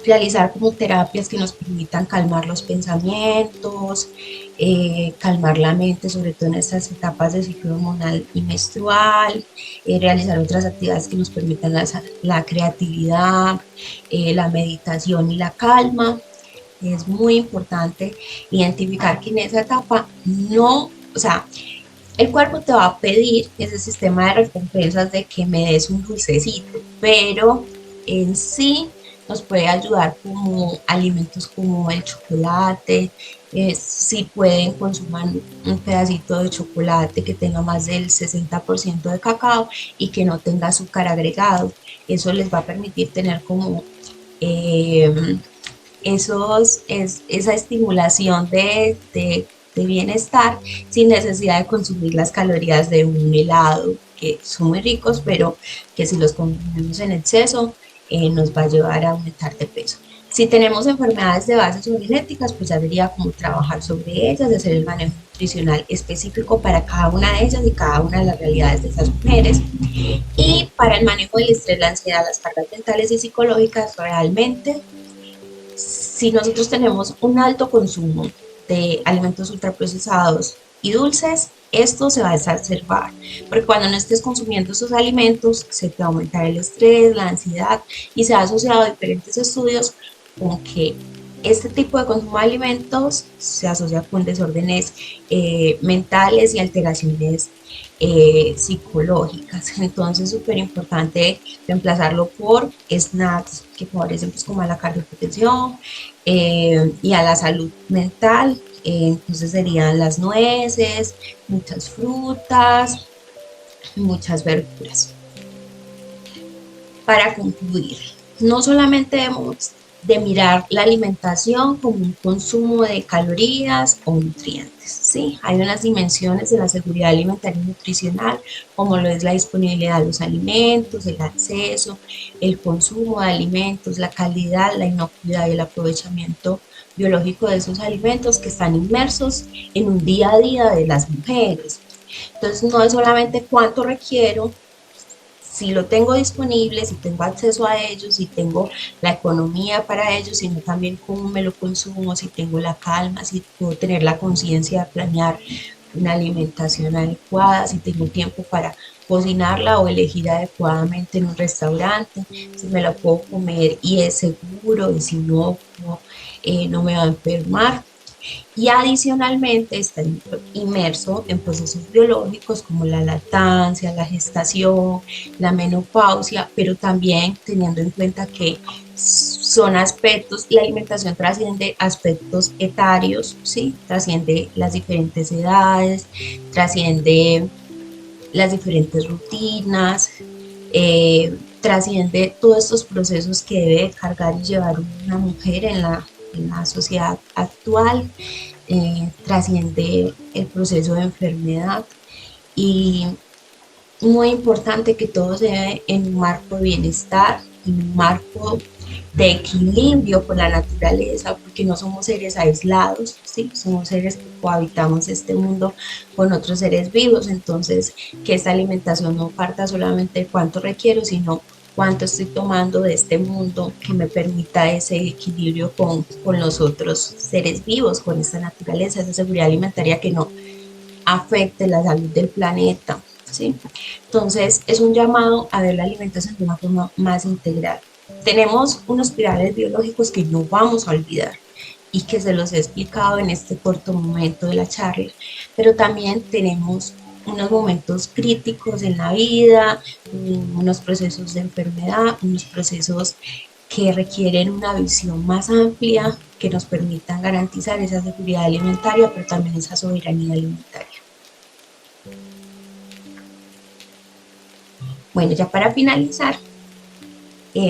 realizar como terapias que nos permitan calmar los pensamientos, calmar la mente, sobre todo en estas etapas de ciclo hormonal y menstrual, realizar otras actividades que nos permitan la creatividad, la meditación y la calma. Es muy importante identificar que en esa etapa no, o sea, el cuerpo te va a pedir ese sistema de recompensas de que me des un dulcecito, pero en sí nos puede ayudar como alimentos como el chocolate, si pueden consumir un pedacito de chocolate que tenga más del 60% de cacao y que no tenga azúcar agregado. Eso les va a permitir tener como esa estimulación de bienestar sin necesidad de consumir las calorías de un helado, que son muy ricos, pero que si los consumimos en exceso, nos va a llevar a aumentar de peso. Si tenemos enfermedades de bases o genéticas, pues ya debería como trabajar sobre ellas, de hacer el manejo nutricional específico para cada una de ellas y cada una de las realidades de esas mujeres. Y para el manejo del estrés, la ansiedad, las cargas mentales y psicológicas, realmente, si nosotros tenemos un alto consumo de alimentos ultraprocesados, y dulces, esto se va a exacerbar, porque cuando no estés consumiendo esos alimentos, se te va a aumentar el estrés, la ansiedad, y se ha asociado a diferentes estudios con que este tipo de consumo de alimentos se asocia con desórdenes mentales y alteraciones psicológicas. Entonces, es súper importante reemplazarlo por snacks que favorecen pues, como a la cardioprotección y a la salud mental. Entonces serían las nueces, muchas frutas, muchas verduras. Para concluir, no solamente debemos de mirar la alimentación como un consumo de calorías o nutrientes, ¿sí? Hay unas dimensiones de la seguridad alimentaria y nutricional, como lo es la disponibilidad de los alimentos, el acceso, el consumo de alimentos, la calidad, la inocuidad y el aprovechamiento biológico de esos alimentos que están inmersos en un día a día de las mujeres. Entonces, no es solamente cuánto requiero, si lo tengo disponible, si tengo acceso a ellos, si tengo la economía para ellos, sino también cómo me lo consumo, si tengo la calma, si puedo tener la conciencia de planear una alimentación adecuada, si tengo tiempo para cocinarla o elegir adecuadamente en un restaurante, si me la puedo comer y es seguro y si no, no me va a enfermar y adicionalmente está inmerso en procesos biológicos como la lactancia, la gestación, la menopausia, pero también teniendo en cuenta que son aspectos, la alimentación trasciende aspectos etarios, ¿sí? Trasciende las diferentes edades, trasciende las diferentes rutinas, trasciende todos estos procesos que debe cargar y llevar una mujer en la sociedad actual, trasciende el proceso de enfermedad y muy importante que todo se dé en un marco de bienestar, en un marco de equilibrio con la naturaleza, porque no somos seres aislados, ¿sí? Somos seres que cohabitamos este mundo con otros seres vivos, entonces que esta alimentación no parta solamente de cuánto requiero, sino cuánto estoy tomando de este mundo que me permita ese equilibrio con los otros seres vivos, con esta naturaleza, esa seguridad alimentaria que no afecte la salud del planeta, ¿sí? Entonces, es un llamado a ver la alimentación de una forma más integral. Tenemos unos pilares biológicos que no vamos a olvidar y que se los he explicado en este corto momento de la charla, pero también tenemos unos momentos críticos en la vida, unos procesos de enfermedad, unos procesos que requieren una visión más amplia que nos permitan garantizar esa seguridad alimentaria, pero también esa soberanía alimentaria. Bueno, ya para finalizar,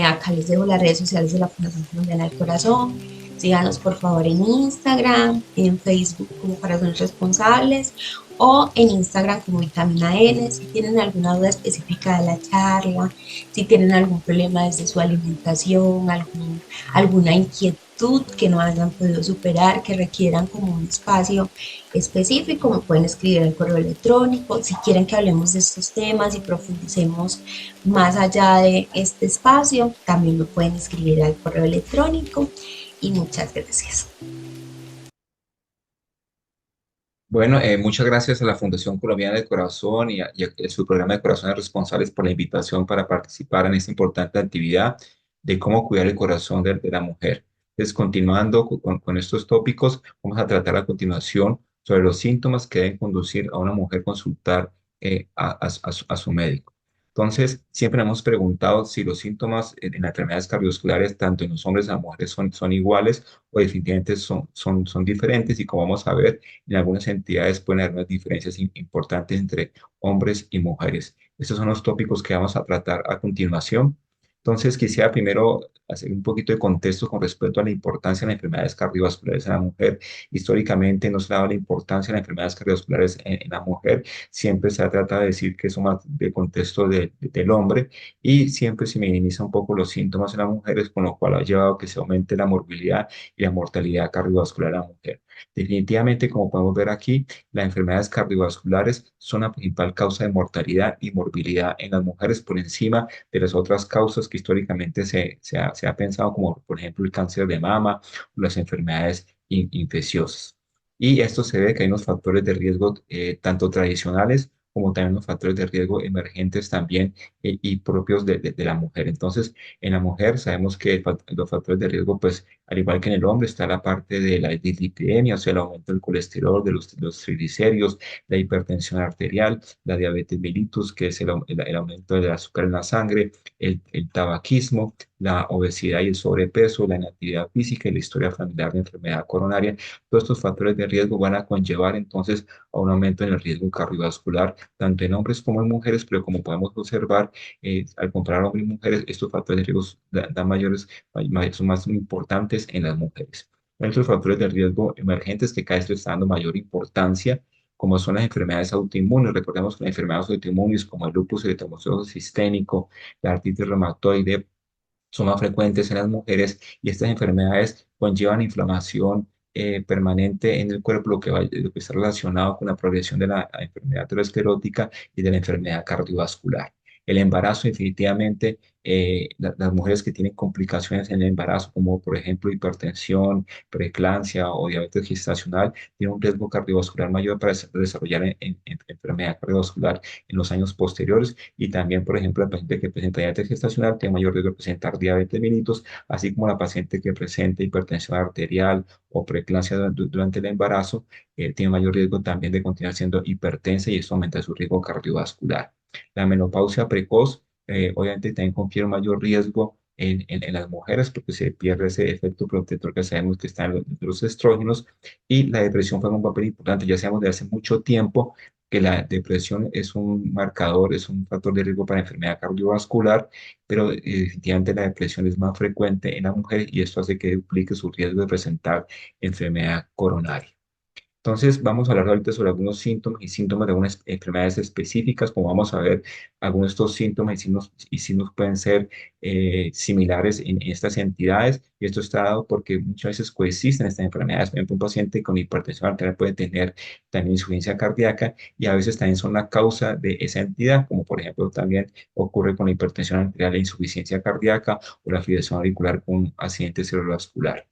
acá les dejo las redes sociales de la Fundación Colombiana del Corazón. Síganos por favor en Instagram, en Facebook como Corazones Responsables o en Instagram como Vitamina N. Si tienen alguna duda específica de la charla, si tienen algún problema desde su alimentación, alguna inquietud que no hayan podido superar, que requieran como un espacio específico, me pueden escribir al correo electrónico. Si quieren que hablemos de estos temas y profundicemos más allá de este espacio, también me pueden escribir al correo electrónico y muchas gracias. Bueno, muchas gracias a la Fundación Colombiana del Corazón y a su programa de Corazones Responsables por la invitación para participar en esta importante actividad de cómo cuidar el corazón de la mujer. Entonces, continuando con estos tópicos, vamos a tratar a continuación sobre los síntomas que deben conducir a una mujer consultar a su médico. Entonces, siempre hemos preguntado si los síntomas en las enfermedades cardiovasculares, tanto en los hombres y en las mujeres, son iguales o definitivamente son diferentes y como vamos a ver, en algunas entidades pueden haber unas diferencias importantes entre hombres y mujeres. Estos son los tópicos que vamos a tratar a continuación. Entonces, quisiera primero hacer un poquito de contexto con respecto a la importancia de las enfermedades cardiovasculares en la mujer. Históricamente no se ha dado la importancia de las enfermedades cardiovasculares en la mujer. Siempre se ha tratado de decir que son más de contexto del hombre y siempre se minimiza un poco los síntomas en las mujeres, con lo cual ha llevado a que se aumente la morbilidad y la mortalidad cardiovascular en la mujer. Definitivamente, como podemos ver aquí, las enfermedades cardiovasculares son la principal causa de mortalidad y morbilidad en las mujeres por encima de las otras causas que históricamente se ha pensado, como por ejemplo el cáncer de mama o las enfermedades infecciosas. Y esto se ve que hay unos factores de riesgo tanto tradicionales como también unos factores de riesgo emergentes también y propios de la mujer. Entonces, en la mujer sabemos que los factores de riesgo, pues al igual que en el hombre, está la parte de la dislipidemia, o sea, el aumento del colesterol, de los triglicéridos, la hipertensión arterial, la diabetes mellitus, que es el aumento del azúcar en la sangre, el tabaquismo, la obesidad y el sobrepeso, la inactividad física y la historia familiar de enfermedad coronaria. Todos estos factores de riesgo van a conllevar entonces a un aumento en el riesgo cardiovascular, tanto en hombres como en mujeres, pero como podemos observar, al comparar hombres y mujeres, estos factores de riesgo dan mayores, son más importantes en las mujeres. Otros factores de riesgo emergentes que cada vez le está dando mayor importancia, como son las enfermedades autoinmunes. Recordemos que las enfermedades autoinmunes como el lupus eritematoso sistémico, la artritis reumatoide, son más frecuentes en las mujeres y estas enfermedades conllevan inflamación permanente en el cuerpo, lo que está relacionado con la progresión de la enfermedad aterosclerótica y de la enfermedad cardiovascular. El embarazo, definitivamente, las mujeres que tienen complicaciones en el embarazo, como por ejemplo hipertensión, preeclampsia o diabetes gestacional, tienen un riesgo cardiovascular mayor para desarrollar enfermedad cardiovascular en los años posteriores y también, por ejemplo, el paciente que presenta diabetes gestacional tiene mayor riesgo de presentar diabetes mellitus, así como la paciente que presenta hipertensión arterial o preeclampsia durante el embarazo, tiene mayor riesgo también de continuar siendo hipertensa y esto aumenta su riesgo cardiovascular. La menopausia precoz, obviamente, también confiere un mayor riesgo en las mujeres porque se pierde ese efecto protector que sabemos que está en los estrógenos y la depresión juega un papel importante. Ya sabemos de hace mucho tiempo que la depresión es un marcador, es un factor de riesgo para enfermedad cardiovascular, pero definitivamente la depresión es más frecuente en la mujer y esto hace que duplique su riesgo de presentar enfermedad coronaria. Entonces, vamos a hablar ahorita sobre algunos síntomas y síntomas de algunas enfermedades específicas, como vamos a ver, algunos de estos síntomas y signos pueden ser similares en estas entidades, y esto está dado porque muchas veces coexisten estas enfermedades. Por ejemplo, un paciente con hipertensión arterial puede tener también insuficiencia cardíaca y a veces también son la causa de esa entidad, como por ejemplo también ocurre con la hipertensión arterial e insuficiencia cardíaca o la fibrilación auricular con accidente cerebrovascular.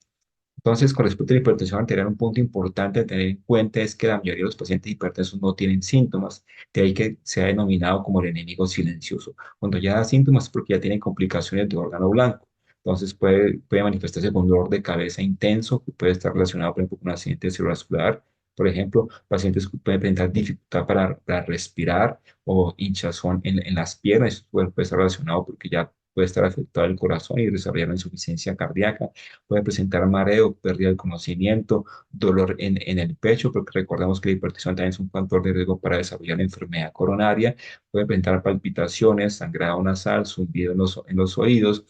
Entonces, con respecto a la hipertensión arterial, un punto importante a tener en cuenta es que la mayoría de los pacientes hipertensos no tienen síntomas, de ahí que se ha denominado como el enemigo silencioso. Cuando ya da síntomas es porque ya tienen complicaciones de órgano blanco. Entonces puede manifestarse con dolor de cabeza intenso, que puede estar relacionado, por ejemplo, con un accidente cerebrovascular. Por ejemplo, pacientes que pueden presentar dificultad para respirar o hinchazón en las piernas. Esto puede estar relacionado porque ya puede estar afectado el corazón y desarrollar una insuficiencia cardíaca. Puede presentar mareo, pérdida del conocimiento, dolor en el pecho, porque recordamos que la hipertensión también es un factor de riesgo para desarrollar la enfermedad coronaria. Puede presentar palpitaciones, sangrado nasal, zumbido en los oídos.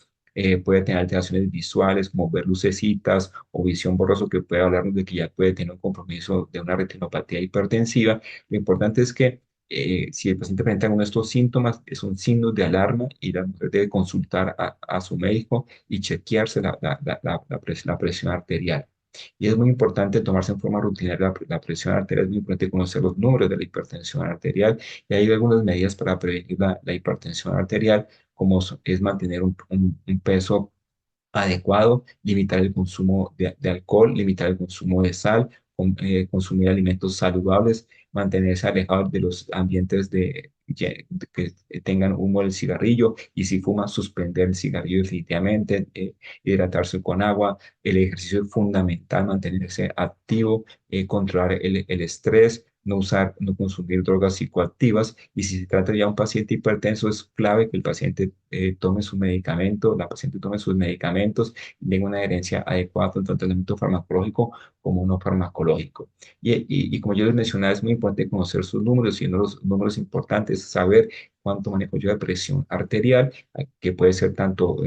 Puede tener alteraciones visuales como ver lucecitas o visión borrosa, que puede hablarnos de que ya puede tener un compromiso de una retinopatía hipertensiva. Lo importante es que si el paciente presenta uno de estos síntomas, es un signo de alarma y la mujer debe consultar a su médico y chequearse la presión arterial. Y es muy importante tomarse en forma rutinaria la presión arterial, es muy importante conocer los números de la hipertensión arterial y hay algunas medidas para prevenir la hipertensión arterial, como es mantener un peso adecuado, limitar el consumo de alcohol, limitar el consumo de sal, consumir alimentos saludables, mantenerse alejado de los ambientes que tengan humo del cigarrillo y si fuma, suspender el cigarrillo definitivamente, hidratarse con agua, el ejercicio es fundamental, mantenerse activo, controlar el estrés, no consumir drogas psicoactivas y si se trata ya de un paciente hipertenso es clave que el paciente tome su medicamento, la paciente tome sus medicamentos y tenga una adherencia adecuada tanto al tratamiento farmacológico como no farmacológico. Y como yo les mencionaba, es muy importante conocer sus números y uno de los números importantes es saber cuánto manejo yo de presión arterial, que puede ser tanto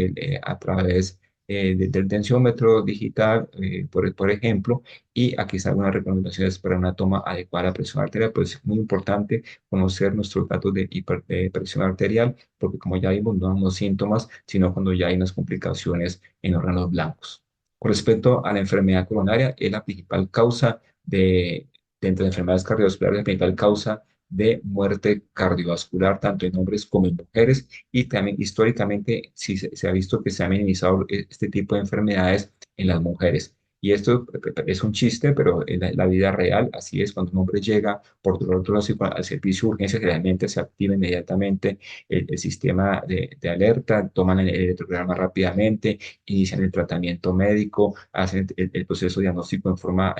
a través del tensiómetro digital, por ejemplo, y aquí están algunas recomendaciones para una toma adecuada de la presión arterial, pues es muy importante conocer nuestros datos de presión arterial, porque como ya vimos, no damos síntomas, sino cuando ya hay unas complicaciones en órganos blancos. Con respecto a la enfermedad coronaria, es la principal causa entre las enfermedades cardiovasculares, la principal causa de muerte cardiovascular, tanto en hombres como en mujeres, y también históricamente sí se ha visto que se ha minimizado este tipo de enfermedades en las mujeres. Y esto es un chiste, pero en la vida real, así es, cuando un hombre llega por dolor torácico al servicio de urgencia, generalmente se activa inmediatamente el sistema de alerta, toman el electrocardiograma rápidamente, inician el tratamiento médico, hacen el proceso diagnóstico en forma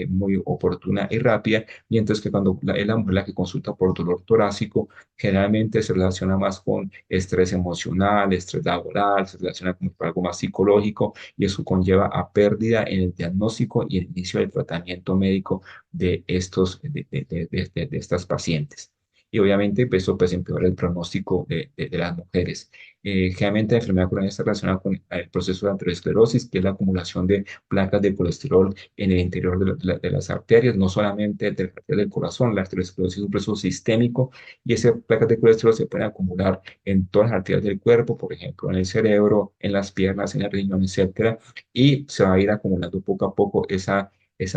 muy oportuna y rápida, mientras que cuando es la mujer la que consulta por dolor torácico, generalmente se relaciona más con estrés emocional, estrés laboral, se relaciona con algo más psicológico y eso conlleva a pérdida en el diagnóstico y el inicio del tratamiento médico de, de estas pacientes. Y obviamente pues, eso pues, empeora el pronóstico de las mujeres. Generalmente la enfermedad coronaria está relacionada con el proceso de aterosclerosis, que es la acumulación de placas de colesterol en el interior de las arterias, no solamente de la arteria del corazón. La aterosclerosis es un proceso sistémico y esas placas de colesterol se pueden acumular en todas las arterias del cuerpo, por ejemplo, en el cerebro, en las piernas, en el riñón, etcétera, y se va a ir acumulando poco a poco esa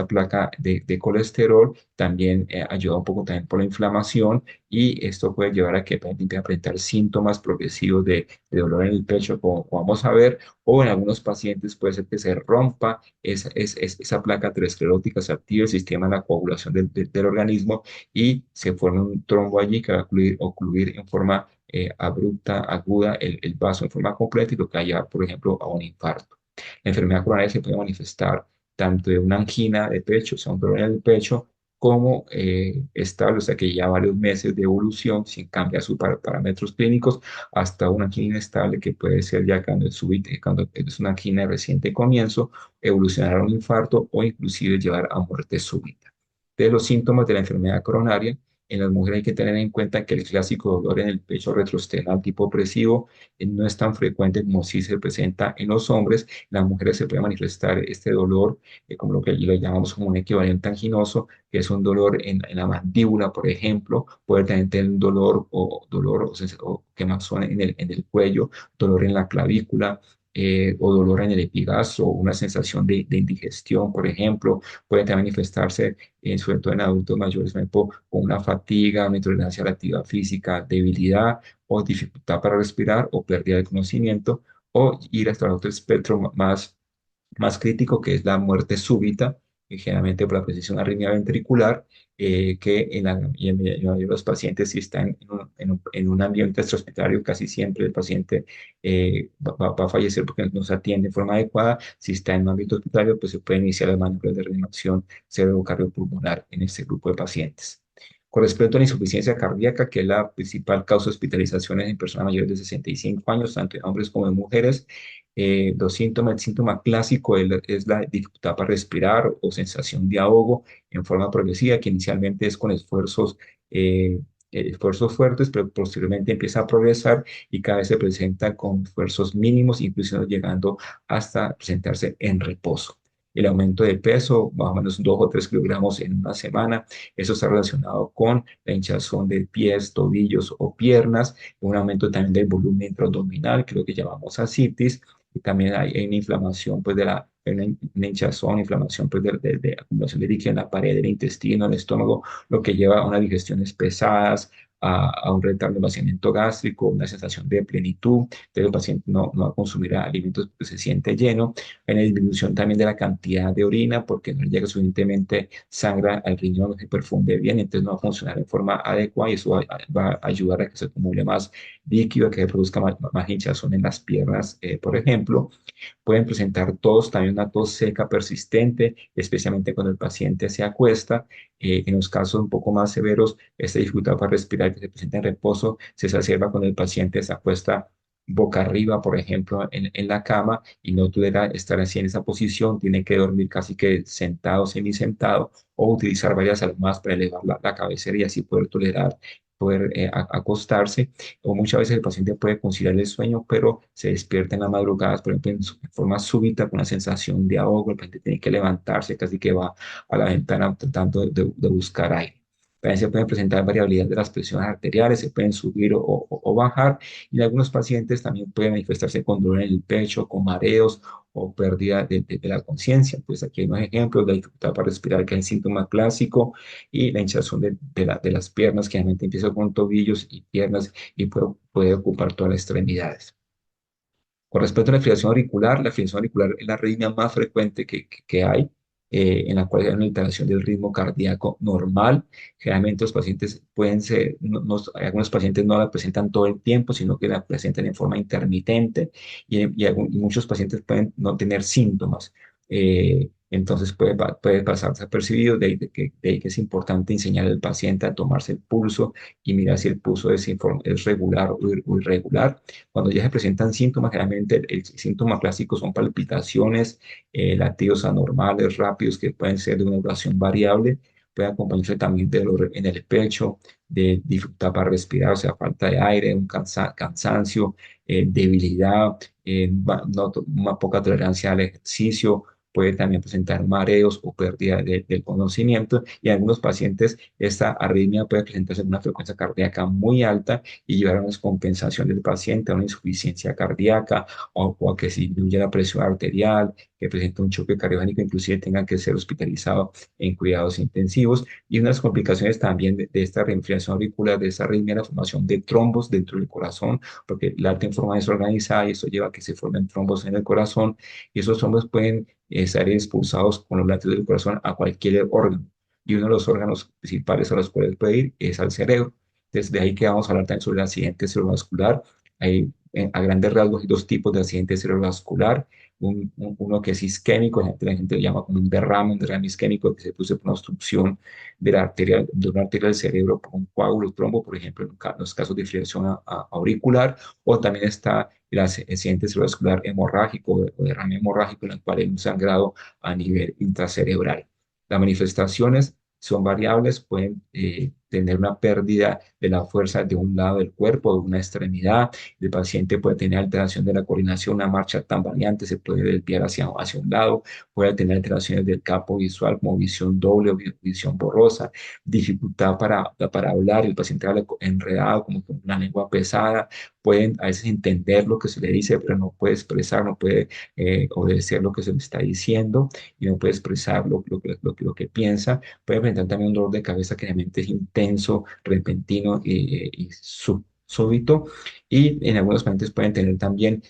placa de colesterol. También ayuda un poco también por la inflamación y esto puede llevar a que empiece a presentar síntomas progresivos de dolor en el pecho, como vamos a ver, o en algunos pacientes puede ser que se rompa esa placa aterosclerótica, se active el sistema de la coagulación del organismo y se forma un trombo allí que va a ocluir en forma abrupta, aguda, el vaso en forma completa y lo que va a llevar, por ejemplo, a un infarto. La enfermedad coronaria se puede manifestar tanto de una angina de pecho, o sea, un dolor en el pecho, como estable, o sea, que ya varios meses de evolución sin cambiar sus parámetros clínicos, hasta una angina inestable que puede ser ya cuando cuando es una angina de reciente comienzo, evolucionar a un infarto o inclusive llevar a muerte súbita. De los síntomas de la enfermedad coronaria, en las mujeres hay que tener en cuenta que el clásico dolor en el pecho retrosternal tipo opresivo no es tan frecuente como si se presenta en los hombres. En las mujeres se puede manifestar este dolor como lo que lo llamamos como un equivalente anginoso, que es un dolor en la mandíbula, por ejemplo, puede también tener un dolor o quemazón en el cuello, dolor en la clavícula, o dolor en el epigasto, una sensación de indigestión, por ejemplo, puede también manifestarse, sobre todo en adultos mayores, por ejemplo, con una fatiga, una intolerancia a la actividad física, debilidad o dificultad para respirar o pérdida de conocimiento, o ir hasta el otro espectro más crítico, que es la muerte súbita, generalmente por la presencia de una arritmia ventricular, que en la mayoría de los pacientes, si están en un ambiente extrahospitalario, casi siempre el paciente va a fallecer porque no se atiende de forma adecuada. Si está en un ámbito hospitalario, pues se puede iniciar las maniobras de reanimación cerebrocardiopulmonar en este grupo de pacientes. Con respecto a la insuficiencia cardíaca, que es la principal causa de hospitalizaciones en personas mayores de 65 años, tanto en hombres como en mujeres, los síntomas, el síntoma clásico es la dificultad para respirar o sensación de ahogo en forma progresiva, que inicialmente es con eh, esfuerzos fuertes, pero posteriormente empieza a progresar y cada vez se presenta con esfuerzos mínimos, incluso llegando hasta presentarse en reposo. El aumento de peso, más o menos 2 o 3 kilogramos en una semana, eso está relacionado con la hinchazón de pies, tobillos o piernas, un aumento también del volumen intraabdominal, que es lo que llamamos ascitis, y también hay una inflamación, pues, una hinchazón, inflamación, pues, de acumulación de líquido en la pared del intestino, el estómago, lo que lleva a unas digestiones pesadas, a un retardo de vaciamiento gástrico, una sensación de plenitud, entonces el paciente no va a consumir alimentos porque se siente lleno, hay una disminución también de la cantidad de orina porque no le llega suficientemente sangre al riñón, no se perfunde bien, entonces no va a funcionar de forma adecuada y eso va a ayudar a que se acumule más líquido, a que se produzca más hinchazón en las piernas, por ejemplo. Pueden presentar tos, también una tos seca persistente, especialmente cuando el paciente se acuesta. En los casos un poco más severos, esta dificultad para respirar que se presenta en reposo se exacerba cuando el paciente se acuesta boca arriba, por ejemplo, en la cama y no pudiera estar así en esa posición, tiene que dormir casi que sentado, semisentado o utilizar varias almohadas para elevar la cabecera y así poder acostarse, o muchas veces el paciente puede conciliar el sueño, pero se despierta en las madrugadas, por ejemplo, en forma súbita, con una sensación de ahogo, el paciente tiene que levantarse, casi que va a la ventana tratando de buscar aire. También se pueden presentar variabilidad de las presiones arteriales, se pueden subir o bajar, y en algunos pacientes también pueden manifestarse con dolor en el pecho, con mareos o pérdida de la conciencia. Pues aquí hay unos ejemplos: la dificultad para respirar, que es el síntoma clásico, y la hinchazón de las piernas, que realmente empieza con tobillos y piernas y puede ocupar todas las extremidades. Con respecto a la fibrilación auricular es la arritmia más frecuente que hay, en la cual hay una alteración del ritmo cardíaco normal. Generalmente los pacientes pueden ser, algunos pacientes no la presentan todo el tiempo, sino que la presentan en forma intermitente y muchos pacientes pueden no tener síntomas. Entonces puede pasar desapercibido, de ahí que es importante enseñar al paciente a tomarse el pulso y mirar si el pulso es regular o irregular. Cuando ya se presentan síntomas, generalmente el síntoma clásico son palpitaciones, latidos anormales, rápidos, que pueden ser de una duración variable, puede acompañarse también de dolor en el pecho, de dificultad para respirar, o sea, falta de aire, un cansancio, debilidad, una poca tolerancia al ejercicio, puede también presentar mareos o pérdida del conocimiento, y en algunos pacientes esta arritmia puede presentarse en una frecuencia cardíaca muy alta y llevar a una descompensación del paciente, a una insuficiencia cardíaca o a que se disminuya la presión arterial, que presente un choque cardiogénico, inclusive tengan que ser hospitalizados en cuidados intensivos. Y unas complicaciones también de esta reinfiltración auricular, de esta arritmia, la formación de trombos dentro del corazón, porque la alta inflamación es organizada y eso lleva a que se formen trombos en el corazón, y esos trombos pueden ser expulsados con los latidos del corazón a cualquier órgano. Y uno de los órganos principales a los cuales puede ir es al cerebro. Desde ahí que vamos a hablar también sobre el accidente cerebrovascular. Hay, a grandes rasgos, hay dos tipos de accidente cerebrovascular. Uno que es isquémico, la gente le llama como un derrame isquémico, que se produce por una obstrucción de una arteria del cerebro por un coágulo trombo, por ejemplo, en los casos de fibrilación auricular. O también está el accidente cerebrovascular hemorrágico o derrame hemorrágico, en el cual hay un sangrado a nivel intracerebral. Las manifestaciones son variables, pueden tener una pérdida de la fuerza de un lado del cuerpo, de una extremidad. El paciente puede tener alteración de la coordinación, una marcha tan variante, se puede desviar hacia un lado, puede tener alteraciones del campo visual como visión doble o visión borrosa, dificultad para hablar, el paciente habla enredado, como con una lengua pesada, pueden a veces entender lo que se le dice, pero no puede expresar, no puede obedecer lo que se le está diciendo y no puede expresar lo que piensa. Puede presentar también un dolor de cabeza que realmente es intenso, repentino y súbito. Y en algunos pacientes pueden tener también,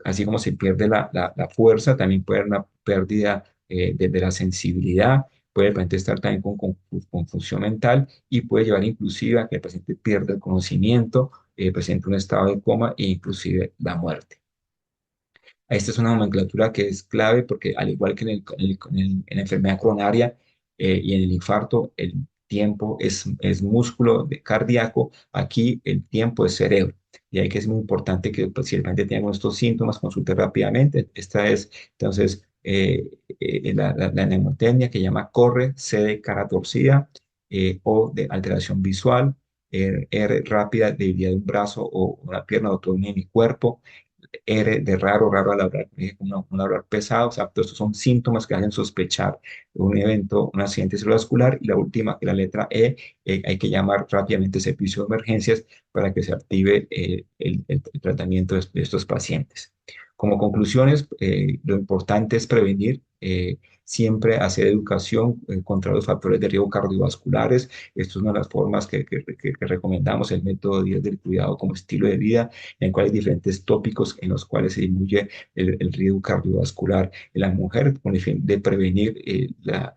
así como se pierde la fuerza, también puede haber una pérdida de la sensibilidad. Puede el paciente estar también con confusión mental y puede llevar inclusive a que el paciente pierda el conocimiento, presente un estado de coma e inclusive la muerte. Esta es una nomenclatura que es clave porque, al igual que en la enfermedad coronaria y en el infarto, el tiempo es músculo cardíaco. Aquí el tiempo es cerebro. Y ahí que es muy importante que, pues, si el paciente tiene estos síntomas, consulte rápidamente. Esta es, entonces, la mnemotecnia que llama corre, C de cara torcida, O de alteración visual, R rápida, debilidad de un brazo o una pierna o todo en mi cuerpo, R de raro al hablar, un hablar pesado. O sea, todos estos son síntomas que hacen sospechar un evento, un accidente cerebrovascular. Y la última, la letra E, hay que llamar rápidamente servicio de emergencias para que se active el tratamiento de estos pacientes. Como conclusiones, lo importante es prevenir, siempre hacer educación contra los factores de riesgo cardiovasculares. Esto es una de las formas que recomendamos, el método 10 del cuidado como estilo de vida, en el cual hay diferentes tópicos en los cuales se disminuye el riesgo cardiovascular en la mujer con el fin de prevenir la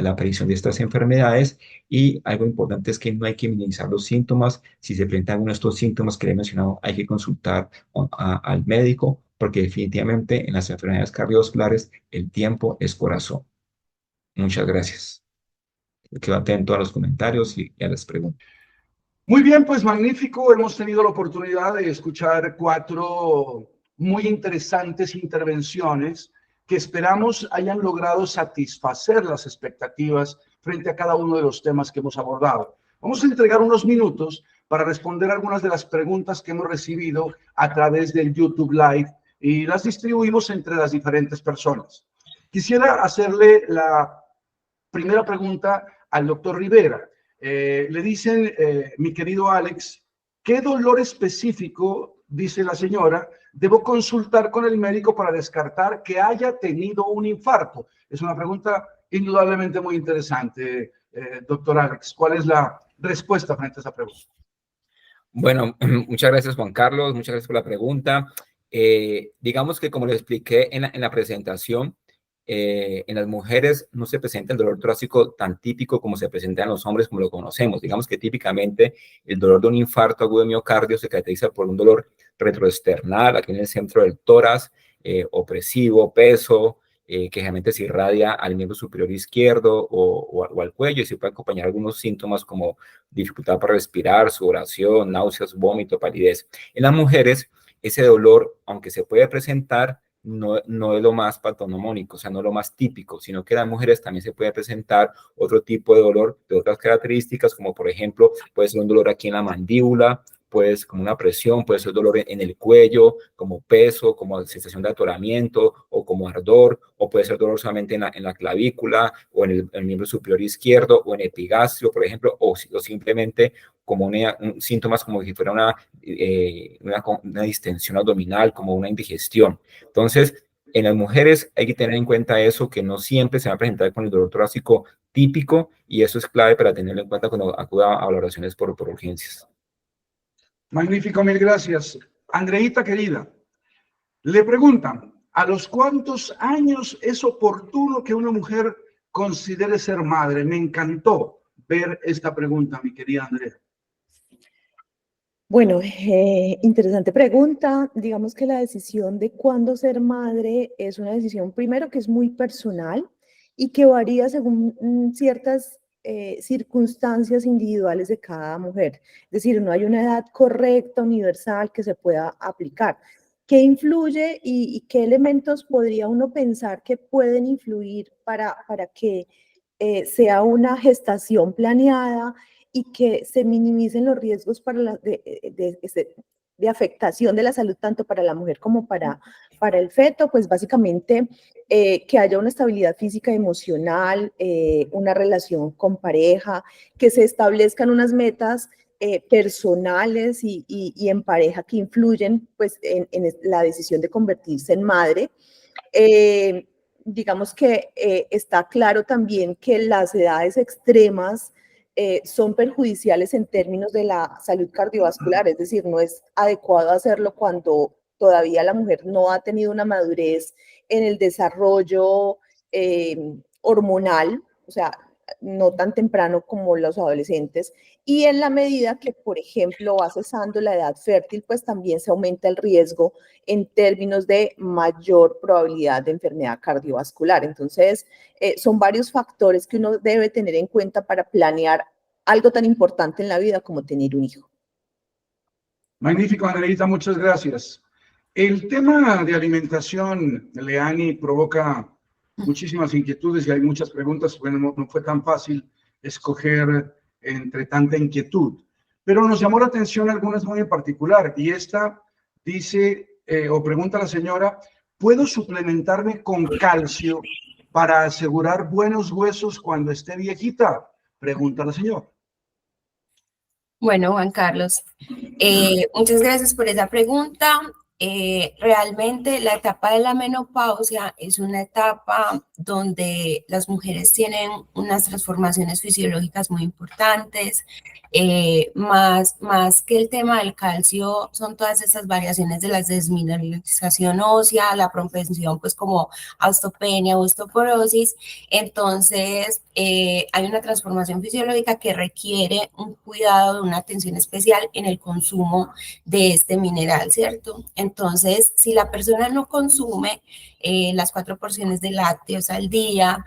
aparición de estas enfermedades. Y algo importante es que no hay que minimizar los síntomas. Si se presentan algunos de estos síntomas que le he mencionado, hay que consultar al médico, porque definitivamente en las enfermedades cardiovasculares el tiempo es corazón. Muchas gracias. Quedo atento a los comentarios y a las preguntas. Muy bien, pues magnífico. Hemos tenido la oportunidad de escuchar 4 muy interesantes intervenciones que esperamos hayan logrado satisfacer las expectativas frente a cada uno de los temas que hemos abordado. Vamos a entregar unos minutos para responder algunas de las preguntas que hemos recibido a través del YouTube Live y las distribuimos entre las diferentes personas. Quisiera hacerle la primera pregunta al doctor Rivera. Le dicen, mi querido Alex, ¿qué dolor específico, dice la señora, debo consultar con el médico para descartar que haya tenido un infarto? Es una pregunta indudablemente muy interesante, doctor Alex. ¿Cuál es la respuesta frente a esa pregunta? Bueno, muchas gracias, Juan Carlos. Muchas gracias por la pregunta. Digamos que como les expliqué en la presentación, en las mujeres no se presenta el dolor torácico tan típico como se presenta en los hombres como lo conocemos. Digamos que típicamente el dolor de un infarto agudo de miocardio se caracteriza por un dolor retroesternal, aquí en el centro del tórax, opresivo, peso, que generalmente se irradia al miembro superior izquierdo o al cuello, y se puede acompañar algunos síntomas como dificultad para respirar, sudoración, náuseas, vómito, palidez. En las mujeres, ese dolor, aunque se puede presentar, no es lo más patognomónico, o sea, no es lo más típico, sino que en las mujeres también se puede presentar otro tipo de dolor de otras características, como por ejemplo, puede ser un dolor aquí en la mandíbula, puede ser como una presión, puede ser dolor en el cuello, como peso, como sensación de atoramiento, o como ardor, o puede ser dolor solamente en la clavícula, o en el miembro superior izquierdo, o en el epigastrio, por ejemplo, o simplemente como síntomas como si fuera una distensión abdominal, como una indigestión. Entonces, en las mujeres hay que tener en cuenta eso, que no siempre se va a presentar con el dolor torácico típico, y eso es clave para tenerlo en cuenta cuando acuda a valoraciones por urgencias. Magnífico, mil gracias. Andreita querida, le preguntan, ¿a los cuántos años es oportuno que una mujer considere ser madre? Me encantó ver esta pregunta, mi querida Andrea. Bueno, interesante pregunta. Digamos que la decisión de cuándo ser madre es una decisión, primero, que es muy personal y que varía según ciertas circunstancias individuales de cada mujer. Es decir, no hay una edad correcta, universal, que se pueda aplicar. ¿Qué influye y qué elementos podría uno pensar que pueden influir para que sea una gestación planeada y que se minimicen los riesgos para de afectación de la salud tanto para la mujer como para el feto? Pues básicamente que haya una estabilidad física y emocional, una relación con pareja, que se establezcan unas metas personales y en pareja que influyen pues, en la decisión de convertirse en madre. Digamos que está claro también que las edades extremas son perjudiciales en términos de la salud cardiovascular, es decir, no es adecuado hacerlo cuando todavía la mujer no ha tenido una madurez en el desarrollo hormonal, o sea, no tan temprano como los adolescentes, y en la medida que, por ejemplo, va cesando la edad fértil, pues también se aumenta el riesgo en términos de mayor probabilidad de enfermedad cardiovascular. Entonces, son varios factores que uno debe tener en cuenta para planear algo tan importante en la vida como tener un hijo. Magnífico, Andreita, muchas gracias. El tema de alimentación, Leani, provoca muchísimas inquietudes y hay muchas preguntas. Bueno, no fue tan fácil escoger entre tanta inquietud, pero nos llamó la atención algunas muy en particular. Y esta dice, o pregunta la señora, ¿puedo suplementarme con calcio para asegurar buenos huesos cuando esté viejita? Pregunta la señora. Bueno, Juan Carlos, muchas gracias por esa pregunta. Realmente la etapa de la menopausia es una etapa donde las mujeres tienen unas transformaciones fisiológicas muy importantes. Más que el tema del calcio, son todas esas variaciones de la desmineralización ósea, la propensión pues como a osteopenia o osteoporosis. Entonces, hay una transformación fisiológica que requiere un cuidado, de una atención especial en el consumo de este mineral, ¿cierto? Entonces, si la persona no consume las 4 porciones de lácteos al día,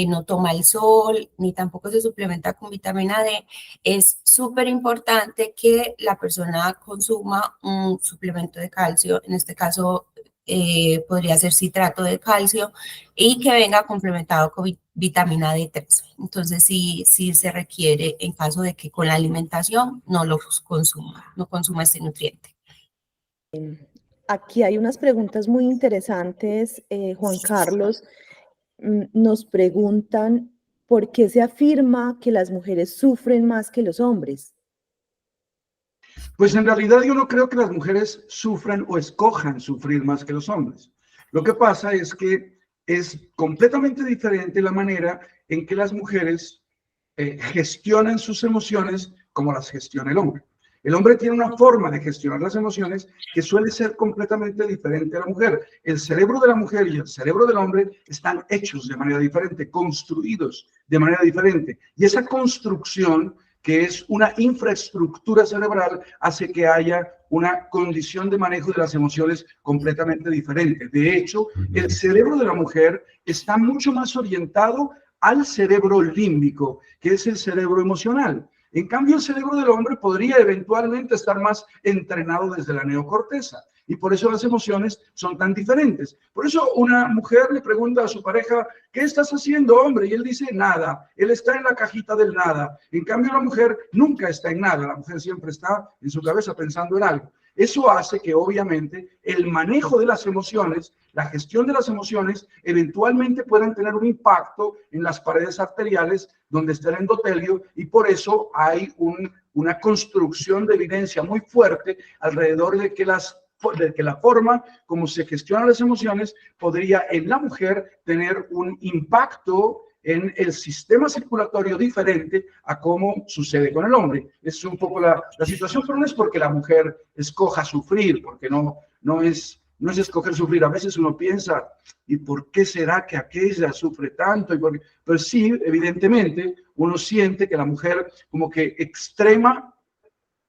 no toma el sol, ni tampoco se suplementa con vitamina D, es súper importante que la persona consuma un suplemento de calcio, en este caso podría ser citrato de calcio, y que venga complementado con vitamina D3. Entonces, sí se requiere en caso de que con la alimentación no lo consuma, no consuma este nutriente. Aquí hay unas preguntas muy interesantes, Juan Carlos. Nos preguntan por qué se afirma que las mujeres sufren más que los hombres. Pues en realidad yo no creo que las mujeres sufran o escojan sufrir más que los hombres. Lo que pasa es que es completamente diferente la manera en que las mujeres gestionan sus emociones como las gestiona el hombre. El hombre tiene una forma de gestionar las emociones que suele ser completamente diferente a la mujer. El cerebro de la mujer y el cerebro del hombre están hechos de manera diferente, construidos de manera diferente. Y esa construcción, que es una infraestructura cerebral, hace que haya una condición de manejo de las emociones completamente diferente. De hecho, el cerebro de la mujer está mucho más orientado al cerebro límbico, que es el cerebro emocional. En cambio, el cerebro del hombre podría eventualmente estar más entrenado desde la neocorteza. Y por eso las emociones son tan diferentes. Por eso una mujer le pregunta a su pareja, ¿qué estás haciendo, hombre? Y él dice, nada. Él está en la cajita del nada. En cambio, la mujer nunca está en nada. La mujer siempre está en su cabeza pensando en algo. Eso hace que, obviamente, el manejo de las emociones, la gestión de las emociones, eventualmente puedan tener un impacto en las paredes arteriales donde está el endotelio, y por eso hay una construcción de evidencia muy fuerte alrededor de que la forma como se gestionan las emociones podría en la mujer tener un impacto en el sistema circulatorio diferente a cómo sucede con el hombre. Es un poco la situación, pero no es porque la mujer escoja sufrir, porque no es escoger sufrir. A veces uno piensa, ¿y por qué será que aquella sufre tanto? Pero sí, evidentemente, uno siente que la mujer como que extrema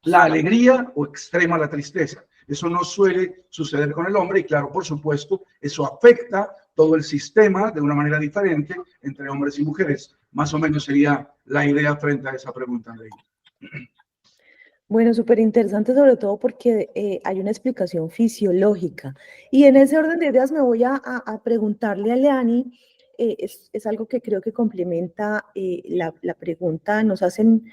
la alegría o extrema la tristeza. Eso no suele suceder con el hombre y, claro, por supuesto, eso afecta todo el sistema de una manera diferente entre hombres y mujeres. Más o menos sería la idea frente a esa pregunta, Andrei. Bueno, súper interesante, sobre todo porque hay una explicación fisiológica. Y en ese orden de ideas me voy a preguntarle a Leani, es algo que creo que complementa la pregunta. Nos hacen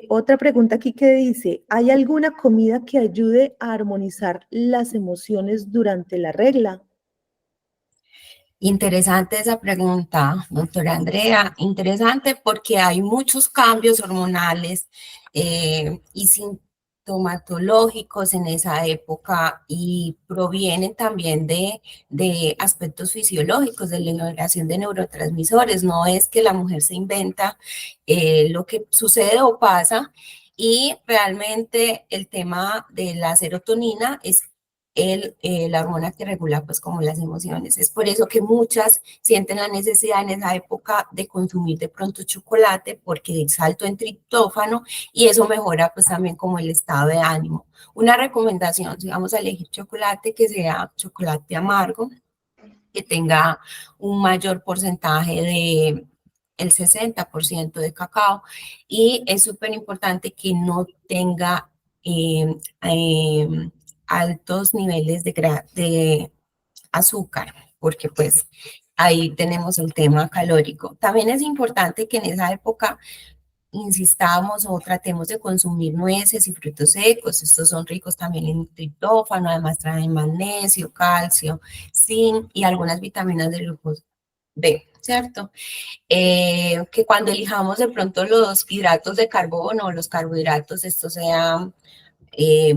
otra pregunta aquí que dice, ¿hay alguna comida que ayude a armonizar las emociones durante la regla? Interesante esa pregunta, doctora Andrea. Interesante porque hay muchos cambios hormonales y sintomatológicos en esa época y provienen también de aspectos fisiológicos, de la liberación de neurotransmisores. No es que la mujer se inventa lo que sucede o pasa, y realmente el tema de la serotonina es la hormona que regula pues como las emociones. Es por eso que muchas sienten la necesidad en esa época de consumir de pronto chocolate, porque hay salto en triptófano y eso mejora pues también como el estado de ánimo. Una recomendación, si vamos a elegir chocolate, que sea chocolate amargo, que tenga un mayor porcentaje de el 60% de cacao, y es súper importante que no tenga altos niveles de azúcar, porque pues ahí tenemos el tema calórico. También es importante que en esa época insistamos o tratemos de consumir nueces y frutos secos. Estos son ricos también en triptófano, además traen magnesio, calcio, zinc y algunas vitaminas del grupo B, ¿cierto? Que cuando elijamos de pronto los hidratos de carbono o los carbohidratos, estos sean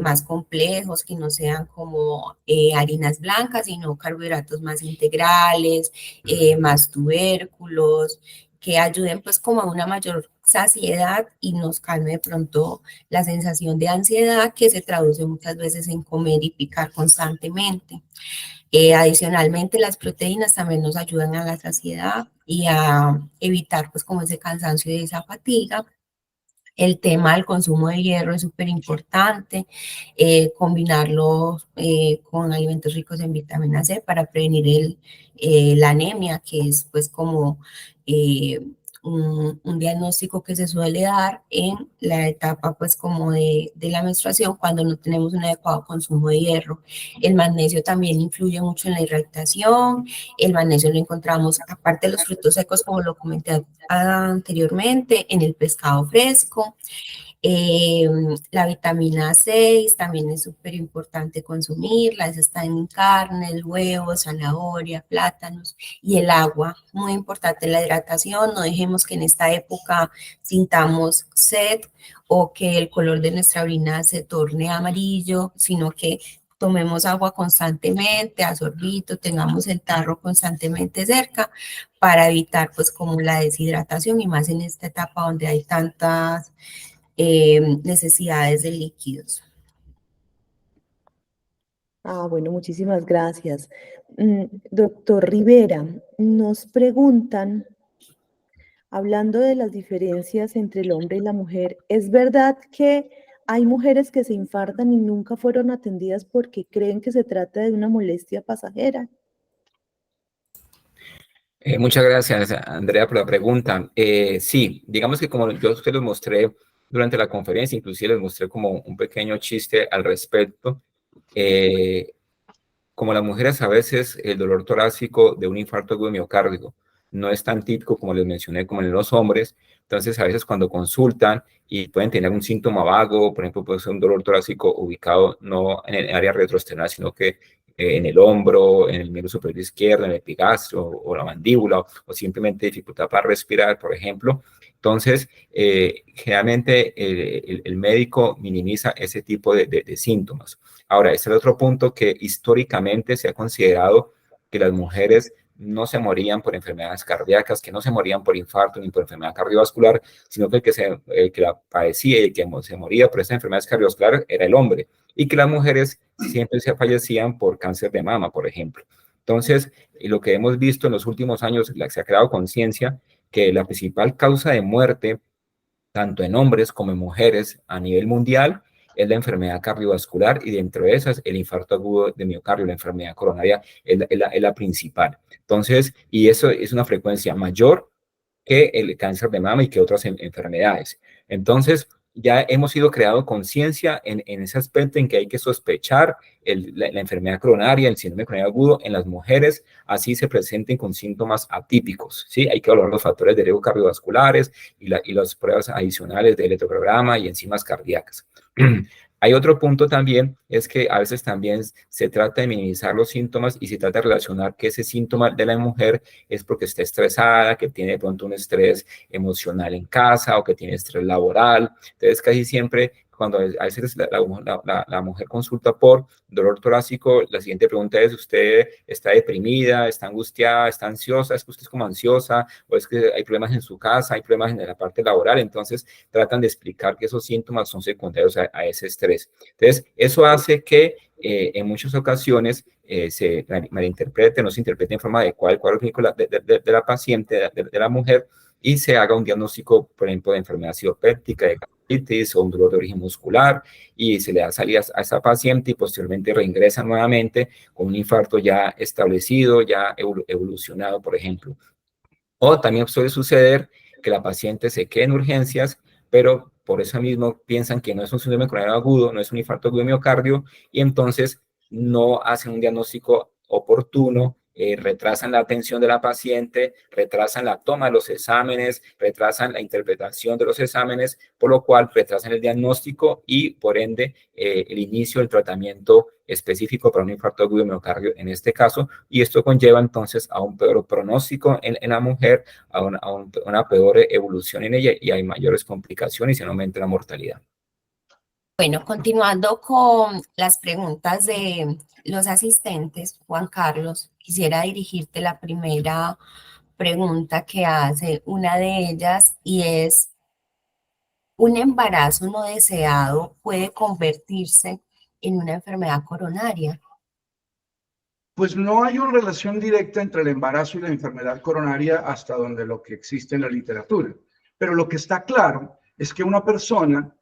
más complejos, que no sean como harinas blancas, sino carbohidratos más integrales, más tubérculos, que ayuden pues como a una mayor saciedad y nos calme de pronto la sensación de ansiedad que se traduce muchas veces en comer y picar constantemente. Adicionalmente, las proteínas también nos ayudan a la saciedad y a evitar pues como ese cansancio y esa fatiga. El tema del consumo de hierro es súper importante, combinarlo con alimentos ricos en vitamina C para prevenir la anemia, que es pues como eh, un diagnóstico que se suele dar en la etapa pues como de la menstruación cuando no tenemos un adecuado consumo de hierro. El magnesio también influye mucho en la hidratación. El magnesio lo encontramos, aparte de los frutos secos, como lo comenté anteriormente, en el pescado fresco. La vitamina 6 también es súper importante consumirla, esa está en carne, el huevo, zanahoria, plátanos, y el agua, muy importante la hidratación. No dejemos que en esta época sintamos sed o que el color de nuestra orina se torne amarillo, sino que tomemos agua constantemente, a sorbito, tengamos el tarro constantemente cerca para evitar pues como la deshidratación, y más en esta etapa donde hay necesidades de líquidos. Bueno, muchísimas gracias. Doctor Rivera, nos preguntan, hablando de las diferencias entre el hombre y la mujer, ¿es verdad que hay mujeres que se infartan y nunca fueron atendidas porque creen que se trata de una molestia pasajera? Muchas gracias, Andrea, por la pregunta. Sí, digamos que como yo te lo mostré durante la conferencia, inclusive les mostré como un pequeño chiste al respecto. Como las mujeres, a veces el dolor torácico de un infarto agudo de miocardio no es tan típico como les mencioné como en los hombres. Entonces, a veces cuando consultan y pueden tener un síntoma vago, por ejemplo, puede ser un dolor torácico ubicado no en el área retroesternal, sino que en el hombro, en el miembro superior izquierdo, en el epigastrio o la mandíbula, o simplemente dificultad para respirar, por ejemplo. Entonces, generalmente el médico minimiza ese tipo de síntomas. Ahora, ese es el otro punto que históricamente se ha considerado que las mujeres no se morían por enfermedades cardíacas, que no se morían por infarto ni por enfermedad cardiovascular, sino que el que la padecía y el que se moría por esas enfermedades cardiovasculares era el hombre, y que las mujeres siempre se fallecían por cáncer de mama, por ejemplo. Entonces, lo que hemos visto en los últimos años, se ha creado conciencia que la principal causa de muerte, tanto en hombres como en mujeres a nivel mundial, es la enfermedad cardiovascular, y dentro de esas el infarto agudo de miocardio, la enfermedad coronaria, es la principal. Entonces, y eso es una frecuencia mayor que el cáncer de mama y que otras enfermedades. Entonces, ya hemos ido creando conciencia en ese aspecto en que hay que sospechar la enfermedad coronaria, el síndrome coronario agudo en las mujeres, así se presenten con síntomas atípicos, ¿sí? Hay que valorar los factores de riesgo cardiovasculares y las pruebas adicionales de electrocardiograma y enzimas cardíacas. Hay otro punto también, es que a veces también se trata de minimizar los síntomas y se trata de relacionar que ese síntoma de la mujer es porque está estresada, que tiene de pronto un estrés emocional en casa o que tiene estrés laboral. Entonces, casi siempre, cuando a veces la mujer consulta por dolor torácico, la siguiente pregunta es: ¿usted está deprimida, está angustiada, está ansiosa? ¿Es que usted es como ansiosa? ¿O es que hay problemas en su casa, hay problemas en la parte laboral? Entonces, tratan de explicar que esos síntomas son secundarios a ese estrés. Entonces, eso hace que en muchas ocasiones se malinterprete, no se interprete en forma adecuada el cuadro clínico de la paciente, de la mujer, y se haga un diagnóstico, por ejemplo, de enfermedad cidopéptica, de gastritis o un dolor de origen muscular, y se le da salida a esa paciente y posteriormente reingresa nuevamente con un infarto ya establecido, ya evolucionado, por ejemplo. O también suele suceder que la paciente se quede en urgencias, pero por eso mismo piensan que no es un síndrome coronario agudo, no es un infarto agudo de miocardio, y entonces no hacen un diagnóstico oportuno, retrasan la atención de la paciente, retrasan la toma de los exámenes, retrasan la interpretación de los exámenes, por lo cual retrasan el diagnóstico y por ende el inicio del tratamiento específico para un infarto agudo de miocardio en este caso, y esto conlleva entonces a un peor pronóstico en la mujer, a una peor evolución en ella, y hay mayores complicaciones y aumenta la mortalidad. Bueno, continuando con las preguntas de los asistentes, Juan Carlos, quisiera dirigirte la primera pregunta que hace una de ellas, y es: ¿un embarazo no deseado puede convertirse en una enfermedad coronaria? Pues no hay una relación directa entre el embarazo y la enfermedad coronaria hasta donde lo que existe en la literatura. Pero lo que está claro es que una persona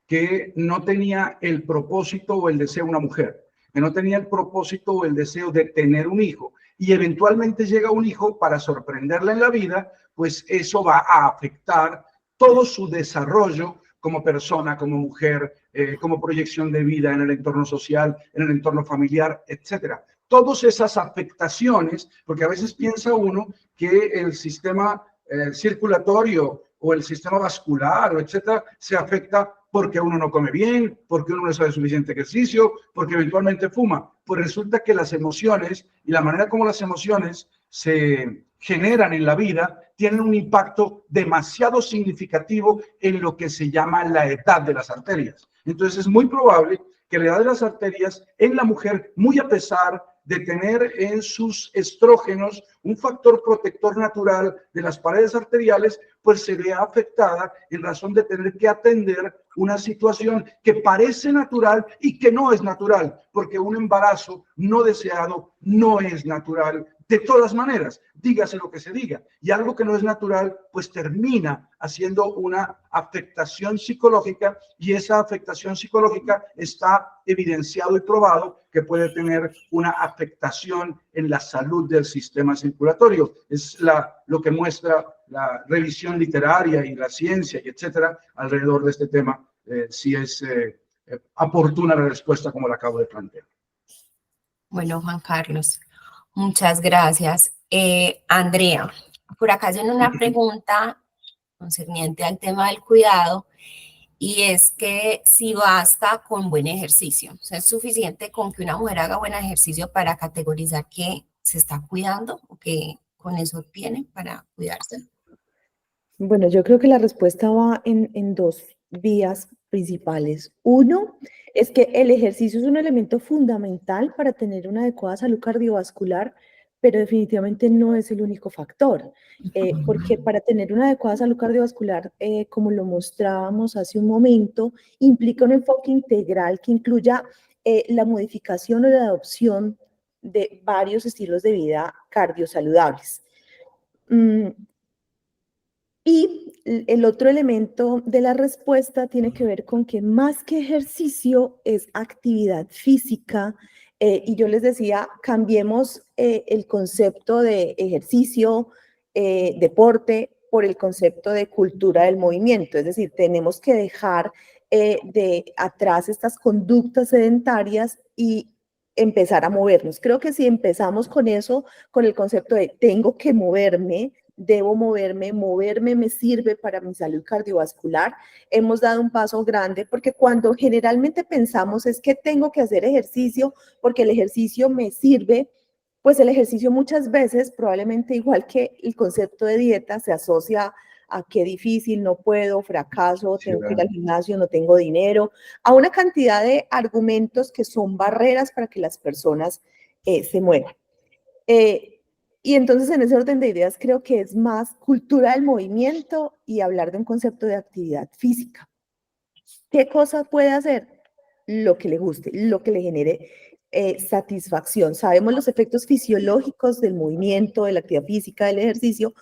que no tenía el propósito o el deseo, una mujer, que no tenía el propósito o el deseo de tener un hijo y eventualmente llega un hijo para sorprenderla en la vida, pues eso va a afectar todo su desarrollo como persona, como mujer, como proyección de vida en el entorno social, en el entorno familiar, etcétera. Todas esas afectaciones, porque a veces piensa uno que el sistema circulatorio o el sistema vascular, o etcétera, se afecta porque uno no come bien, porque uno no hace suficiente ejercicio, porque eventualmente fuma. Pues resulta que las emociones y la manera como las emociones se generan en la vida tienen un impacto demasiado significativo en lo que se llama la edad de las arterias. Entonces es muy probable que la edad de las arterias en la mujer, muy a pesar de tener en sus estrógenos un factor protector natural de las paredes arteriales, pues se ve afectada en razón de tener que atender una situación que parece natural y que no es natural, porque un embarazo no deseado no es natural de todas maneras, dígase lo que se diga. Y algo que no es natural, pues termina haciendo una afectación psicológica, y esa afectación psicológica está evidenciado y probado que puede tener una afectación en la salud del sistema circulatorio. Es lo que muestra la revisión literaria y la ciencia y etcétera alrededor de este tema, si es oportuna la respuesta como la acabo de plantear. Bueno, Juan Carlos, muchas gracias. Andrea, por acá hacen una pregunta concerniente al tema del cuidado, y es que si basta con buen ejercicio, o sea, es suficiente con que una mujer haga buen ejercicio para categorizar que se está cuidando o que con eso tiene para cuidarse. Bueno, yo creo que la respuesta va en dos vías principales. Uno es que el ejercicio es un elemento fundamental para tener una adecuada salud cardiovascular, pero definitivamente no es el único factor, porque para tener una adecuada salud cardiovascular, como lo mostrábamos hace un momento, implica un enfoque integral que incluya la modificación o la adopción de varios estilos de vida cardiosaludables. Y el otro elemento de la respuesta tiene que ver con que más que ejercicio es actividad física. Y yo les decía, cambiemos el concepto de ejercicio, deporte, por el concepto de cultura del movimiento. Es decir, tenemos que dejar de atrás estas conductas sedentarias y empezar a movernos. Creo que si empezamos con eso, con el concepto de tengo que moverme, debo moverme, moverme me sirve para mi salud cardiovascular, hemos dado un paso grande, porque cuando generalmente pensamos es que tengo que hacer ejercicio porque el ejercicio me sirve, pues el ejercicio muchas veces, probablemente igual que el concepto de dieta, se asocia a qué difícil, no puedo, fracaso, tengo que ir al gimnasio, no tengo dinero, a una cantidad de argumentos que son barreras para que las personas se muevan. Y entonces en ese orden de ideas creo que es más cultura del movimiento y hablar de un concepto de actividad física. ¿Qué cosa puede hacer? Lo que le guste, lo que le genere satisfacción. Sabemos los efectos fisiológicos del movimiento, de la actividad física, del ejercicio,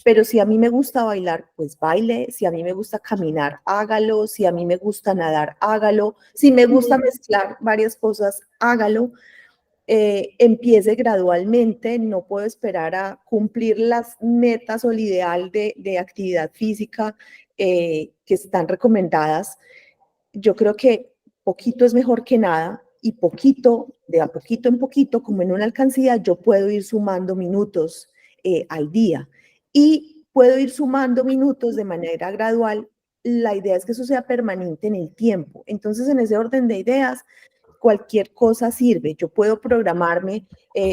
pero si a mí me gusta bailar, pues baile. Si a mí me gusta caminar, hágalo. Si a mí me gusta nadar, hágalo. Si me gusta mezclar varias cosas, hágalo. Empiece gradualmente, no puedo esperar a cumplir las metas o el ideal de actividad física que están recomendadas. Yo creo que poquito es mejor que nada, y poquito, de a poquito en poquito, como en una alcancía, yo puedo ir sumando minutos al día, y puedo ir sumando minutos de manera gradual. La idea es que eso sea permanente en el tiempo. Entonces, en ese orden de ideas, cualquier cosa sirve. Yo puedo programarme,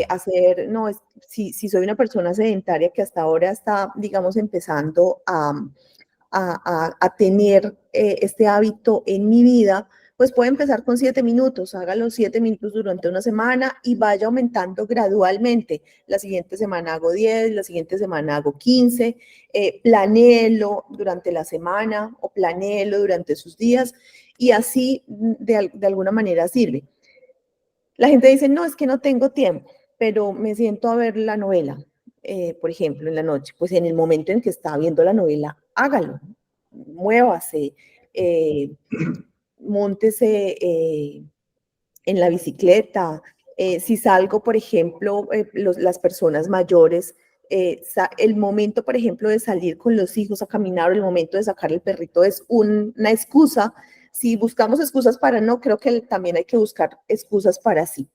hacer, no, si soy una persona sedentaria que hasta ahora está, digamos, empezando a tener este hábito en mi vida, pues puede empezar con 7 minutos, haga los 7 minutos durante una semana y vaya aumentando gradualmente. La siguiente semana hago 10, la siguiente semana hago 15, planéelo durante la semana o planéelo durante sus días, y así de alguna manera sirve. La gente dice, no, es que no tengo tiempo, pero me siento a ver la novela, por ejemplo, en la noche. Pues en el momento en que está viendo la novela, hágalo, muévase, móntese en la bicicleta. Si salgo, por ejemplo, las personas mayores, el momento, por ejemplo, de salir con los hijos a caminar, o el momento de sacar el perrito es una excusa. Si buscamos excusas para no, creo que también hay que buscar excusas para sí.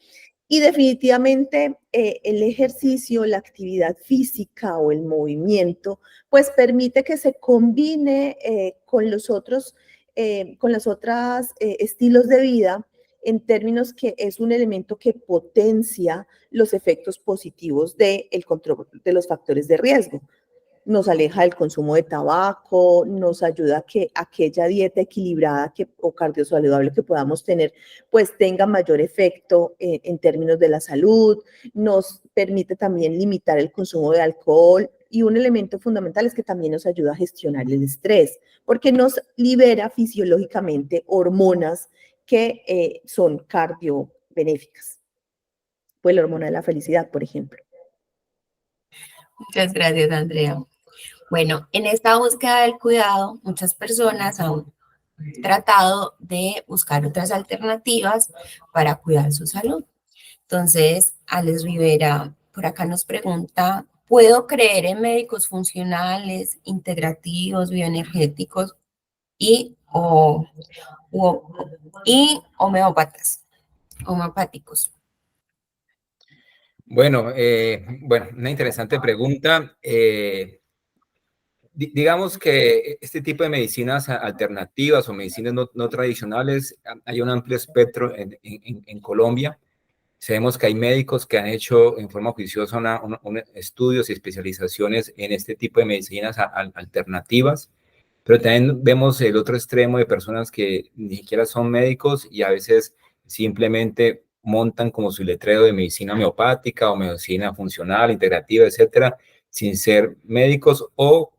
Y definitivamente el ejercicio, la actividad física o el movimiento, pues permite que se combine con los otros estilos de vida, en términos que es un elemento que potencia los efectos positivos del control de los factores de riesgo. nos aleja del consumo de tabaco, nos ayuda a que aquella dieta equilibrada o cardiosaludable que podamos tener, pues tenga mayor efecto en términos de la salud, nos permite también limitar el consumo de alcohol y un elemento fundamental es que también nos ayuda a gestionar el estrés, porque nos libera fisiológicamente hormonas que son cardiobenéficas. Pues la hormona de la felicidad, por ejemplo. Muchas gracias, Andrea. Bueno, en esta búsqueda del cuidado, muchas personas han tratado de buscar otras alternativas para cuidar su salud. Entonces, Alex Rivera por acá nos pregunta, ¿puedo creer en médicos funcionales, integrativos, bioenergéticos y homeopáticos? Bueno, una interesante pregunta. Digamos que este tipo de medicinas alternativas o medicinas no tradicionales, hay un amplio espectro en Colombia. Sabemos que hay médicos que han hecho en forma juiciosa estudios y especializaciones en este tipo de medicinas alternativas, pero también vemos el otro extremo de personas que ni siquiera son médicos y a veces simplemente montan como su letrero de medicina homeopática o medicina funcional, integrativa, etcétera, sin ser médicos o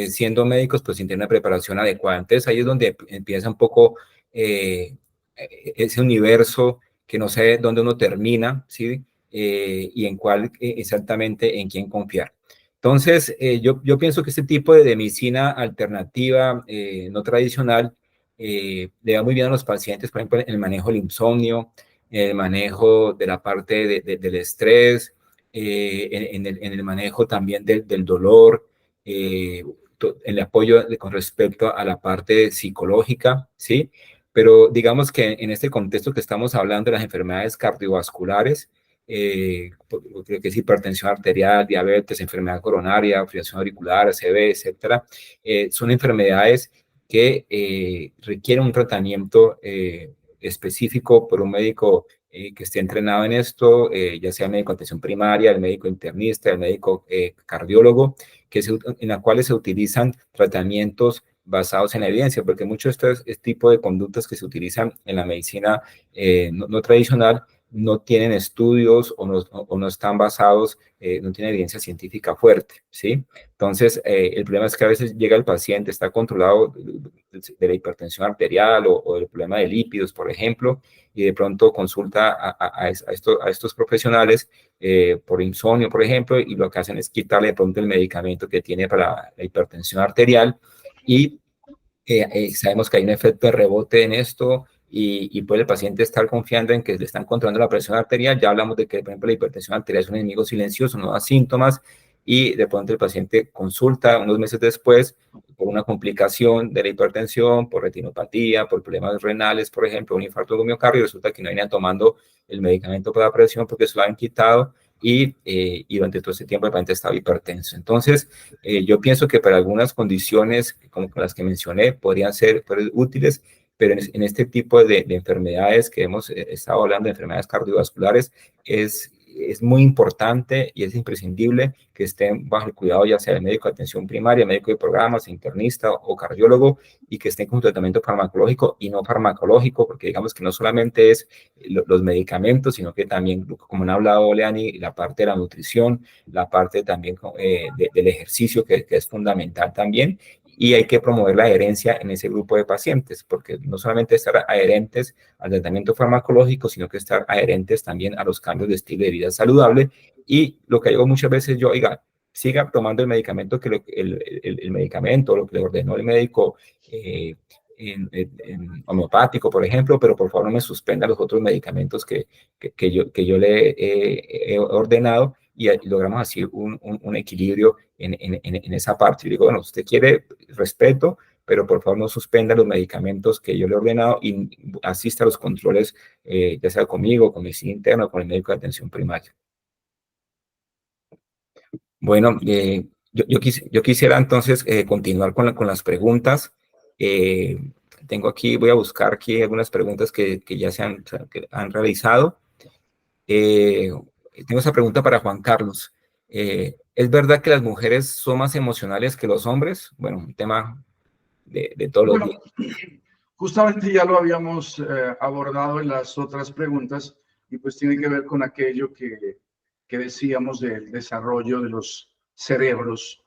siendo médicos pues sin tener una preparación adecuada. Entonces ahí es donde empieza un poco ese universo que no sé dónde uno termina, ¿sí? Y en cuál exactamente en quién confiar. Entonces, yo pienso que este tipo de medicina alternativa, no tradicional, le va muy bien a los pacientes, por ejemplo, en el manejo del insomnio, en el manejo de la parte del estrés, en el manejo también del dolor, el apoyo con respecto a la parte psicológica, ¿sí? Pero digamos que en este contexto que estamos hablando de las enfermedades cardiovasculares, creo que es hipertensión arterial, diabetes, enfermedad coronaria, fibrilación auricular, ACV, etcétera, son enfermedades que requieren un tratamiento específico por un médico que esté entrenado en esto, ya sea el médico de atención primaria, el médico internista, el médico cardiólogo, en las cuales se utilizan tratamientos basados en la evidencia, porque muchos de estos tipos de conductas que se utilizan en la medicina no tradicional no tienen estudios o no están basados, no tienen evidencia científica fuerte, ¿sí? Entonces, el problema es que a veces llega el paciente, está controlado de la hipertensión arterial o del problema de lípidos, por ejemplo, y de pronto consulta a estos profesionales por insomnio, por ejemplo, y lo que hacen es quitarle de pronto el medicamento que tiene para la hipertensión arterial y sabemos que hay un efecto de rebote en esto y puede el paciente estar confiando en que le están controlando la presión arterial. Ya hablamos de que, por ejemplo, la hipertensión arterial es un enemigo silencioso, no da síntomas y de pronto el paciente consulta unos meses después por una complicación de la hipertensión, por retinopatía, por problemas renales, por ejemplo, un infarto de miocardio, y resulta que no venían tomando el medicamento para la presión porque se lo han quitado y durante todo ese tiempo el paciente estaba hipertenso. Entonces, yo pienso que para algunas condiciones como las que mencioné podrían ser útiles, pero en este tipo de enfermedades que hemos estado hablando, de enfermedades cardiovasculares, es muy importante y es imprescindible que estén bajo el cuidado ya sea del médico de atención primaria, médico de programas, internista o cardiólogo, y que estén con tratamiento farmacológico y no farmacológico, porque digamos que no solamente es los medicamentos, sino que también, como han hablado Leani, la parte de la nutrición, la parte también del ejercicio, que es fundamental también, y hay que promover la adherencia en ese grupo de pacientes, porque no solamente estar adherentes al tratamiento farmacológico, sino que estar adherentes también a los cambios de estilo de vida saludable. Y lo que digo muchas veces yo, oiga, siga tomando el medicamento, el medicamento, lo que le ordenó el médico en homeopático, por ejemplo, pero por favor no me suspenda los otros medicamentos que yo le he ordenado, y logramos así un equilibrio en esa parte. Y digo, bueno, usted quiere respeto, pero por favor no suspenda los medicamentos que yo le he ordenado y asista a los controles, ya sea conmigo, con medicina interna o con el médico de atención primaria. Bueno, yo quisiera entonces continuar con las preguntas. Tengo aquí, voy a buscar aquí algunas preguntas que ya que han realizado. Tengo esa pregunta para Juan Carlos. ¿Es verdad que las mujeres son más emocionales que los hombres? Bueno, un tema de todos los Bueno, días. justamente ya lo habíamos abordado en las otras preguntas y pues tiene que ver con aquello que decíamos del desarrollo de los cerebros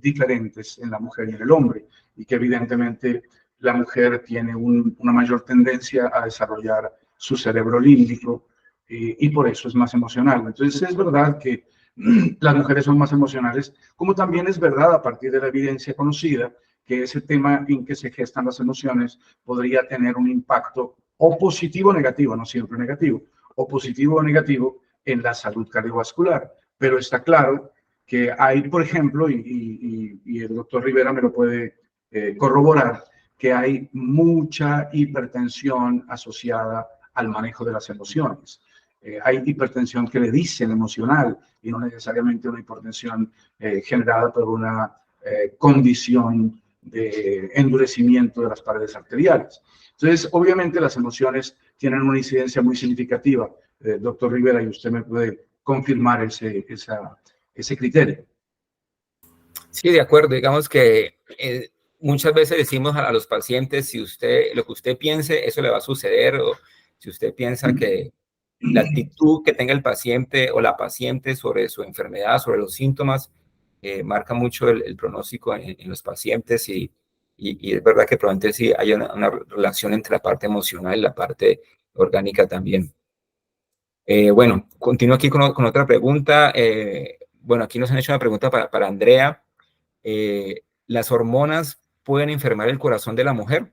diferentes en la mujer y en el hombre, y que evidentemente la mujer tiene una mayor tendencia a desarrollar su cerebro límbico y por eso es más emocional. Entonces es verdad que las mujeres son más emocionales, como también es verdad a partir de la evidencia conocida que ese tema en que se gestan las emociones podría tener un impacto o positivo o negativo, no siempre negativo, o positivo o negativo en la salud cardiovascular. Pero está claro que hay, por ejemplo, y el doctor Rivera me lo puede corroborar, que hay mucha hipertensión asociada al manejo de las emociones. Hay hipertensión que le dicen emocional y no necesariamente una hipertensión generada por una condición de endurecimiento de las paredes arteriales. Entonces, obviamente las emociones tienen una incidencia muy significativa, doctor Rivera, y usted me puede confirmar ese criterio. Sí, de acuerdo. Digamos que muchas veces decimos a los pacientes, si usted, lo que usted piense, eso le va a suceder, o si usted piensa que la actitud que tenga el paciente o la paciente sobre su enfermedad, sobre los síntomas, marca mucho el pronóstico en los pacientes y es verdad que probablemente sí hay una relación entre la parte emocional y la parte orgánica también. Bueno, continúo aquí con otra pregunta. Bueno, aquí nos han hecho una pregunta para Andrea. ¿Las hormonas pueden enfermar el corazón de la mujer?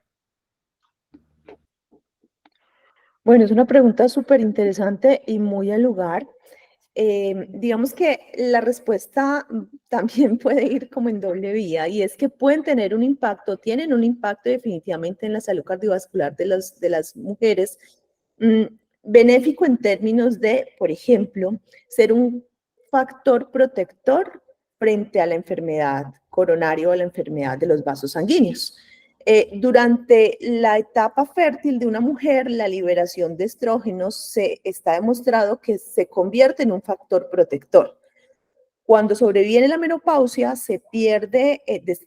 Bueno, es una pregunta súper interesante y muy al lugar. Digamos que la respuesta también puede ir como en doble vía, y es que pueden tener un impacto, tienen un impacto definitivamente en la salud cardiovascular de las mujeres, mm, benéfico en términos de, por ejemplo, ser un factor protector frente a la enfermedad coronaria o a la enfermedad de los vasos sanguíneos. Durante la etapa fértil de una mujer, la liberación de estrógenos se está demostrado que se convierte en un factor protector. Cuando sobreviene la menopausia, se pierde,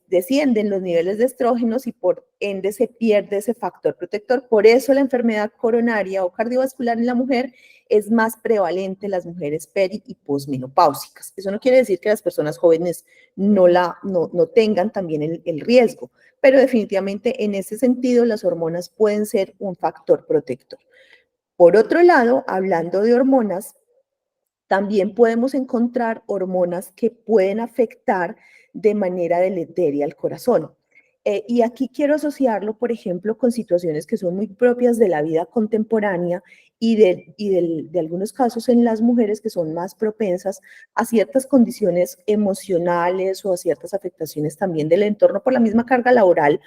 descienden los niveles de estrógenos y por ende se pierde ese factor protector. Por eso la enfermedad coronaria o cardiovascular en la mujer es más prevalente en las mujeres peri y posmenopáusicas. Eso no quiere decir que las personas jóvenes no tengan también el riesgo, pero definitivamente en ese sentido las hormonas pueden ser un factor protector. Por otro lado, hablando de hormonas, también podemos encontrar hormonas que pueden afectar de manera deletérea al corazón. Y aquí quiero asociarlo, por ejemplo, con situaciones que son muy propias de la vida contemporánea y de algunos casos en las mujeres que son más propensas a ciertas condiciones emocionales o a ciertas afectaciones también del entorno por la misma carga laboral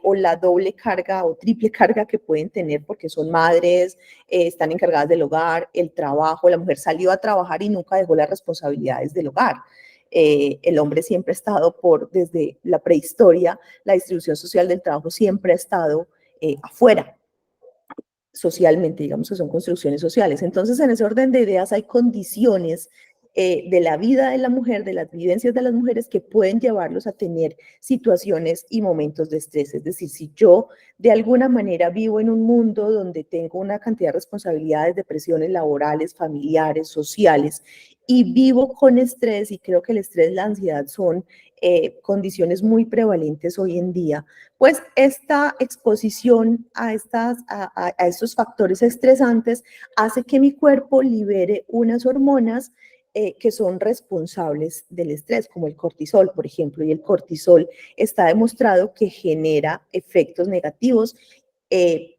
o la doble carga o triple carga que pueden tener porque son madres, están encargadas del hogar, el trabajo, la mujer salió a trabajar y nunca dejó las responsabilidades del hogar. El hombre siempre ha estado desde la prehistoria, la distribución social del trabajo siempre ha estado afuera, socialmente, digamos que son construcciones sociales. Entonces, en ese orden de ideas hay condiciones de la vida de la mujer, de las vivencias de las mujeres que pueden llevarlos a tener situaciones y momentos de estrés. Es decir, si yo de alguna manera vivo en un mundo donde tengo una cantidad de responsabilidades, de presiones laborales, familiares, sociales, y vivo con estrés, y creo que el estrés y la ansiedad son condiciones muy prevalentes hoy en día, pues esta exposición a estos factores estresantes hace que mi cuerpo libere unas hormonas que son responsables del estrés, como el cortisol, por ejemplo, y el cortisol está demostrado que genera efectos negativos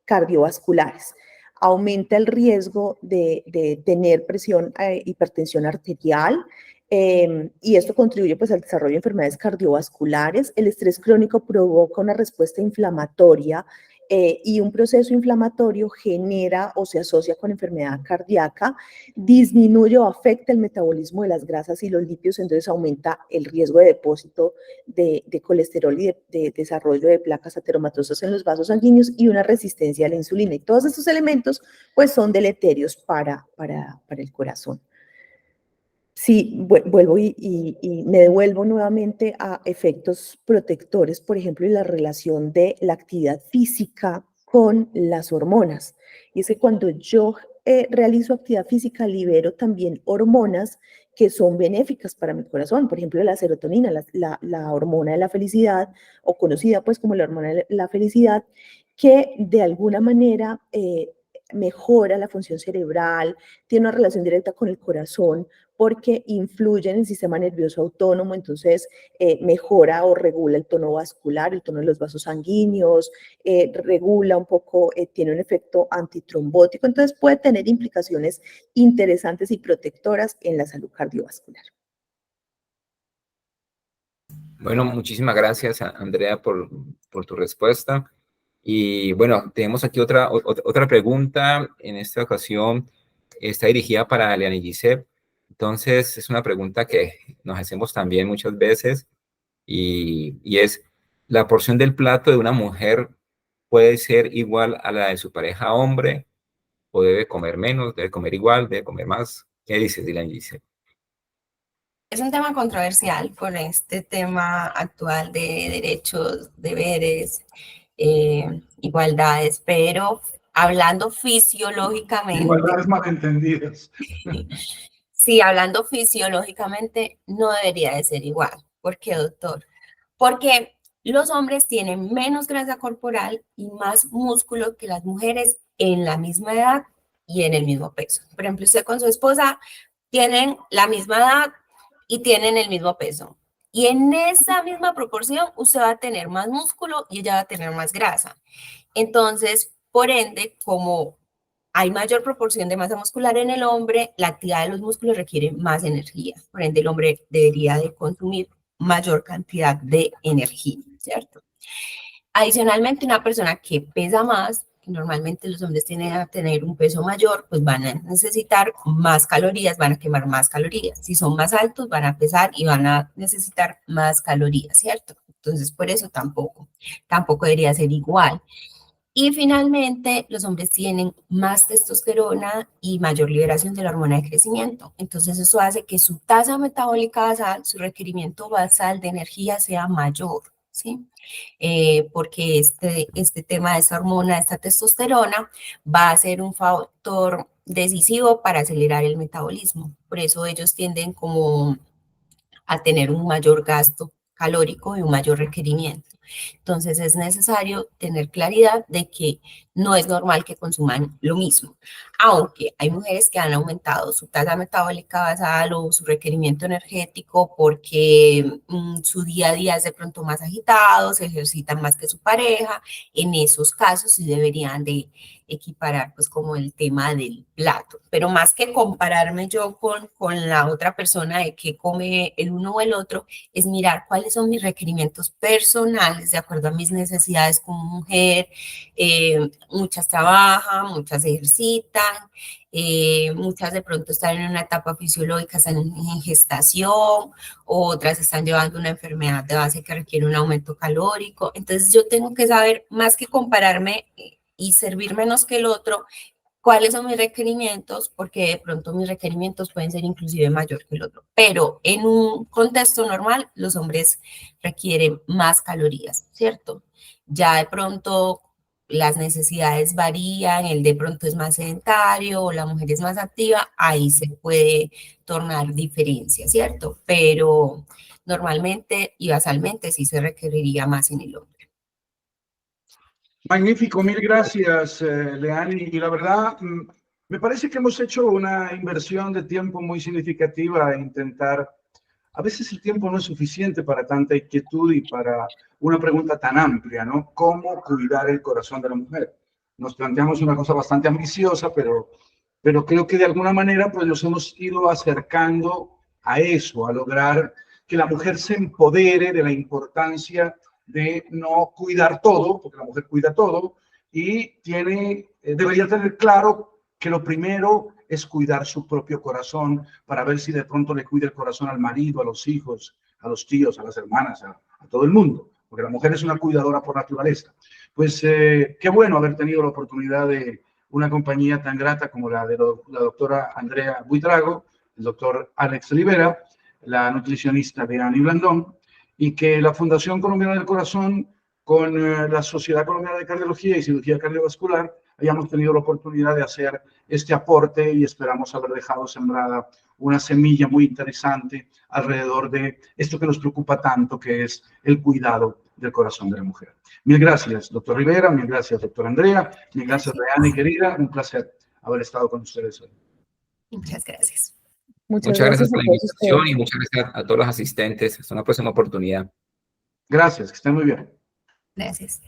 cardiovasculares. Aumenta el riesgo de tener presión, hipertensión arterial, y esto contribuye pues al desarrollo de enfermedades cardiovasculares. El estrés crónico provoca una respuesta inflamatoria y un proceso inflamatorio genera o se asocia con enfermedad cardíaca, disminuye o afecta el metabolismo de las grasas y los lípidos, entonces aumenta el riesgo de depósito de colesterol y de desarrollo de placas ateromatosas en los vasos sanguíneos y una resistencia a la insulina. Y todos estos elementos pues son deleterios para el corazón. Sí, vuelvo y me devuelvo nuevamente a efectos protectores, por ejemplo, y la relación de la actividad física con las hormonas. Y es que cuando yo realizo actividad física, libero también hormonas que son benéficas para mi corazón. Por ejemplo, la serotonina, la hormona de la felicidad, o conocida pues como la hormona de la felicidad, que de alguna manera mejora la función cerebral, tiene una relación directa con el corazón, porque influye en el sistema nervioso autónomo, entonces mejora o regula el tono vascular, el tono de los vasos sanguíneos, regula un poco, tiene un efecto antitrombótico, entonces puede tener implicaciones interesantes y protectoras en la salud cardiovascular. Bueno, muchísimas gracias, Andrea, por tu respuesta. Y bueno, tenemos aquí otra pregunta. En esta ocasión está dirigida para Leanne Gisep. Entonces, es una pregunta que nos hacemos también muchas veces y es, ¿la porción del plato de una mujer puede ser igual a la de su pareja hombre? ¿O debe comer menos, debe comer igual, debe comer más? ¿Qué dices, Leanne Gisep? Es un tema controversial por este tema actual de derechos, deberes, igualdades, pero hablando fisiológicamente, Igualdades malentendidas. sí, hablando fisiológicamente, no debería de ser igual. ¿Por qué, doctor? Porque los hombres tienen menos grasa corporal y más músculo que las mujeres en la misma edad y en el mismo peso. Por ejemplo, usted con su esposa tienen la misma edad y tienen el mismo peso. Y en esa misma proporción, usted va a tener más músculo y ella va a tener más grasa. Entonces, por ende, como hay mayor proporción de masa muscular en el hombre, la actividad de los músculos requiere más energía. Por ende, el hombre debería de consumir mayor cantidad de energía, ¿cierto? Adicionalmente, una persona que pesa más, que normalmente los hombres tienen a tener un peso mayor, pues van a necesitar más calorías, van a quemar más calorías. Si son más altos, van a pesar y van a necesitar más calorías, ¿cierto? Entonces, por eso tampoco debería ser igual. Y finalmente, los hombres tienen más testosterona y mayor liberación de la hormona de crecimiento. Entonces, eso hace que su tasa metabólica basal, su requerimiento basal de energía sea mayor, ¿sí? Porque este tema de esta hormona, esta testosterona, va a ser un factor decisivo para acelerar el metabolismo. Por eso ellos tienden como a tener un mayor gasto calórico y un mayor requerimiento. Entonces es necesario tener claridad de que no es normal que consuman lo mismo, aunque hay mujeres que han aumentado su tasa metabólica basal o su requerimiento energético porque su día a día es de pronto más agitado, se ejercitan más que su pareja. En esos casos sí deberían de equiparar pues como el tema del plato, pero más que compararme yo con la otra persona de qué come el uno o el otro, es mirar cuáles son mis requerimientos personales de acuerdo a mis necesidades como mujer. Muchas trabajan, muchas se ejercitan, muchas de pronto están en una etapa fisiológica, están en gestación, otras están llevando una enfermedad de base que requiere un aumento calórico. Entonces yo tengo que saber, más que compararme y servir menos que el otro, cuáles son mis requerimientos, porque de pronto mis requerimientos pueden ser inclusive mayor que el otro. Pero en un contexto normal, los hombres requieren más calorías, ¿cierto? Ya de pronto las necesidades varían, el de pronto es más sedentario o la mujer es más activa, ahí se puede tornar diferencia, ¿cierto? Pero normalmente y basalmente sí se requeriría más en el hombre. Magnífico, mil gracias, Leani. Y la verdad, me parece que hemos hecho una inversión de tiempo muy significativa a intentar. A veces el tiempo no es suficiente para tanta inquietud y para una pregunta tan amplia, ¿no? ¿Cómo cuidar el corazón de la mujer? Nos planteamos una cosa bastante ambiciosa, pero creo que de alguna manera pues nos hemos ido acercando a eso, a lograr que la mujer se empodere de la importancia de no cuidar todo, porque la mujer cuida todo, y debería tener claro que lo primero es cuidar su propio corazón para ver si de pronto le cuida el corazón al marido, a los hijos, a los tíos, a las hermanas, a todo el mundo, porque la mujer es una cuidadora por naturaleza. Pues qué bueno haber tenido la oportunidad de una compañía tan grata como la de la doctora Andrea Buitrago el doctor Alex Rivera, la nutricionista de Annie Blandón, y que la Fundación Colombiana del Corazón con la Sociedad Colombiana de Cardiología y Cirugía Cardiovascular hayamos tenido la oportunidad de hacer este aporte y esperamos haber dejado sembrada una semilla muy interesante alrededor de esto que nos preocupa tanto, que es el cuidado del corazón de la mujer. Mil gracias, doctor Rivera, mil gracias, doctor Andrea, mil gracias, Reani, querida, un placer haber estado con ustedes hoy. Muchas gracias. Muchas Muchas gracias gracias a por la todos invitación ustedes. y muchas gracias a todos los asistentes. Hasta una próxima oportunidad. Gracias, que estén muy bien. Gracias.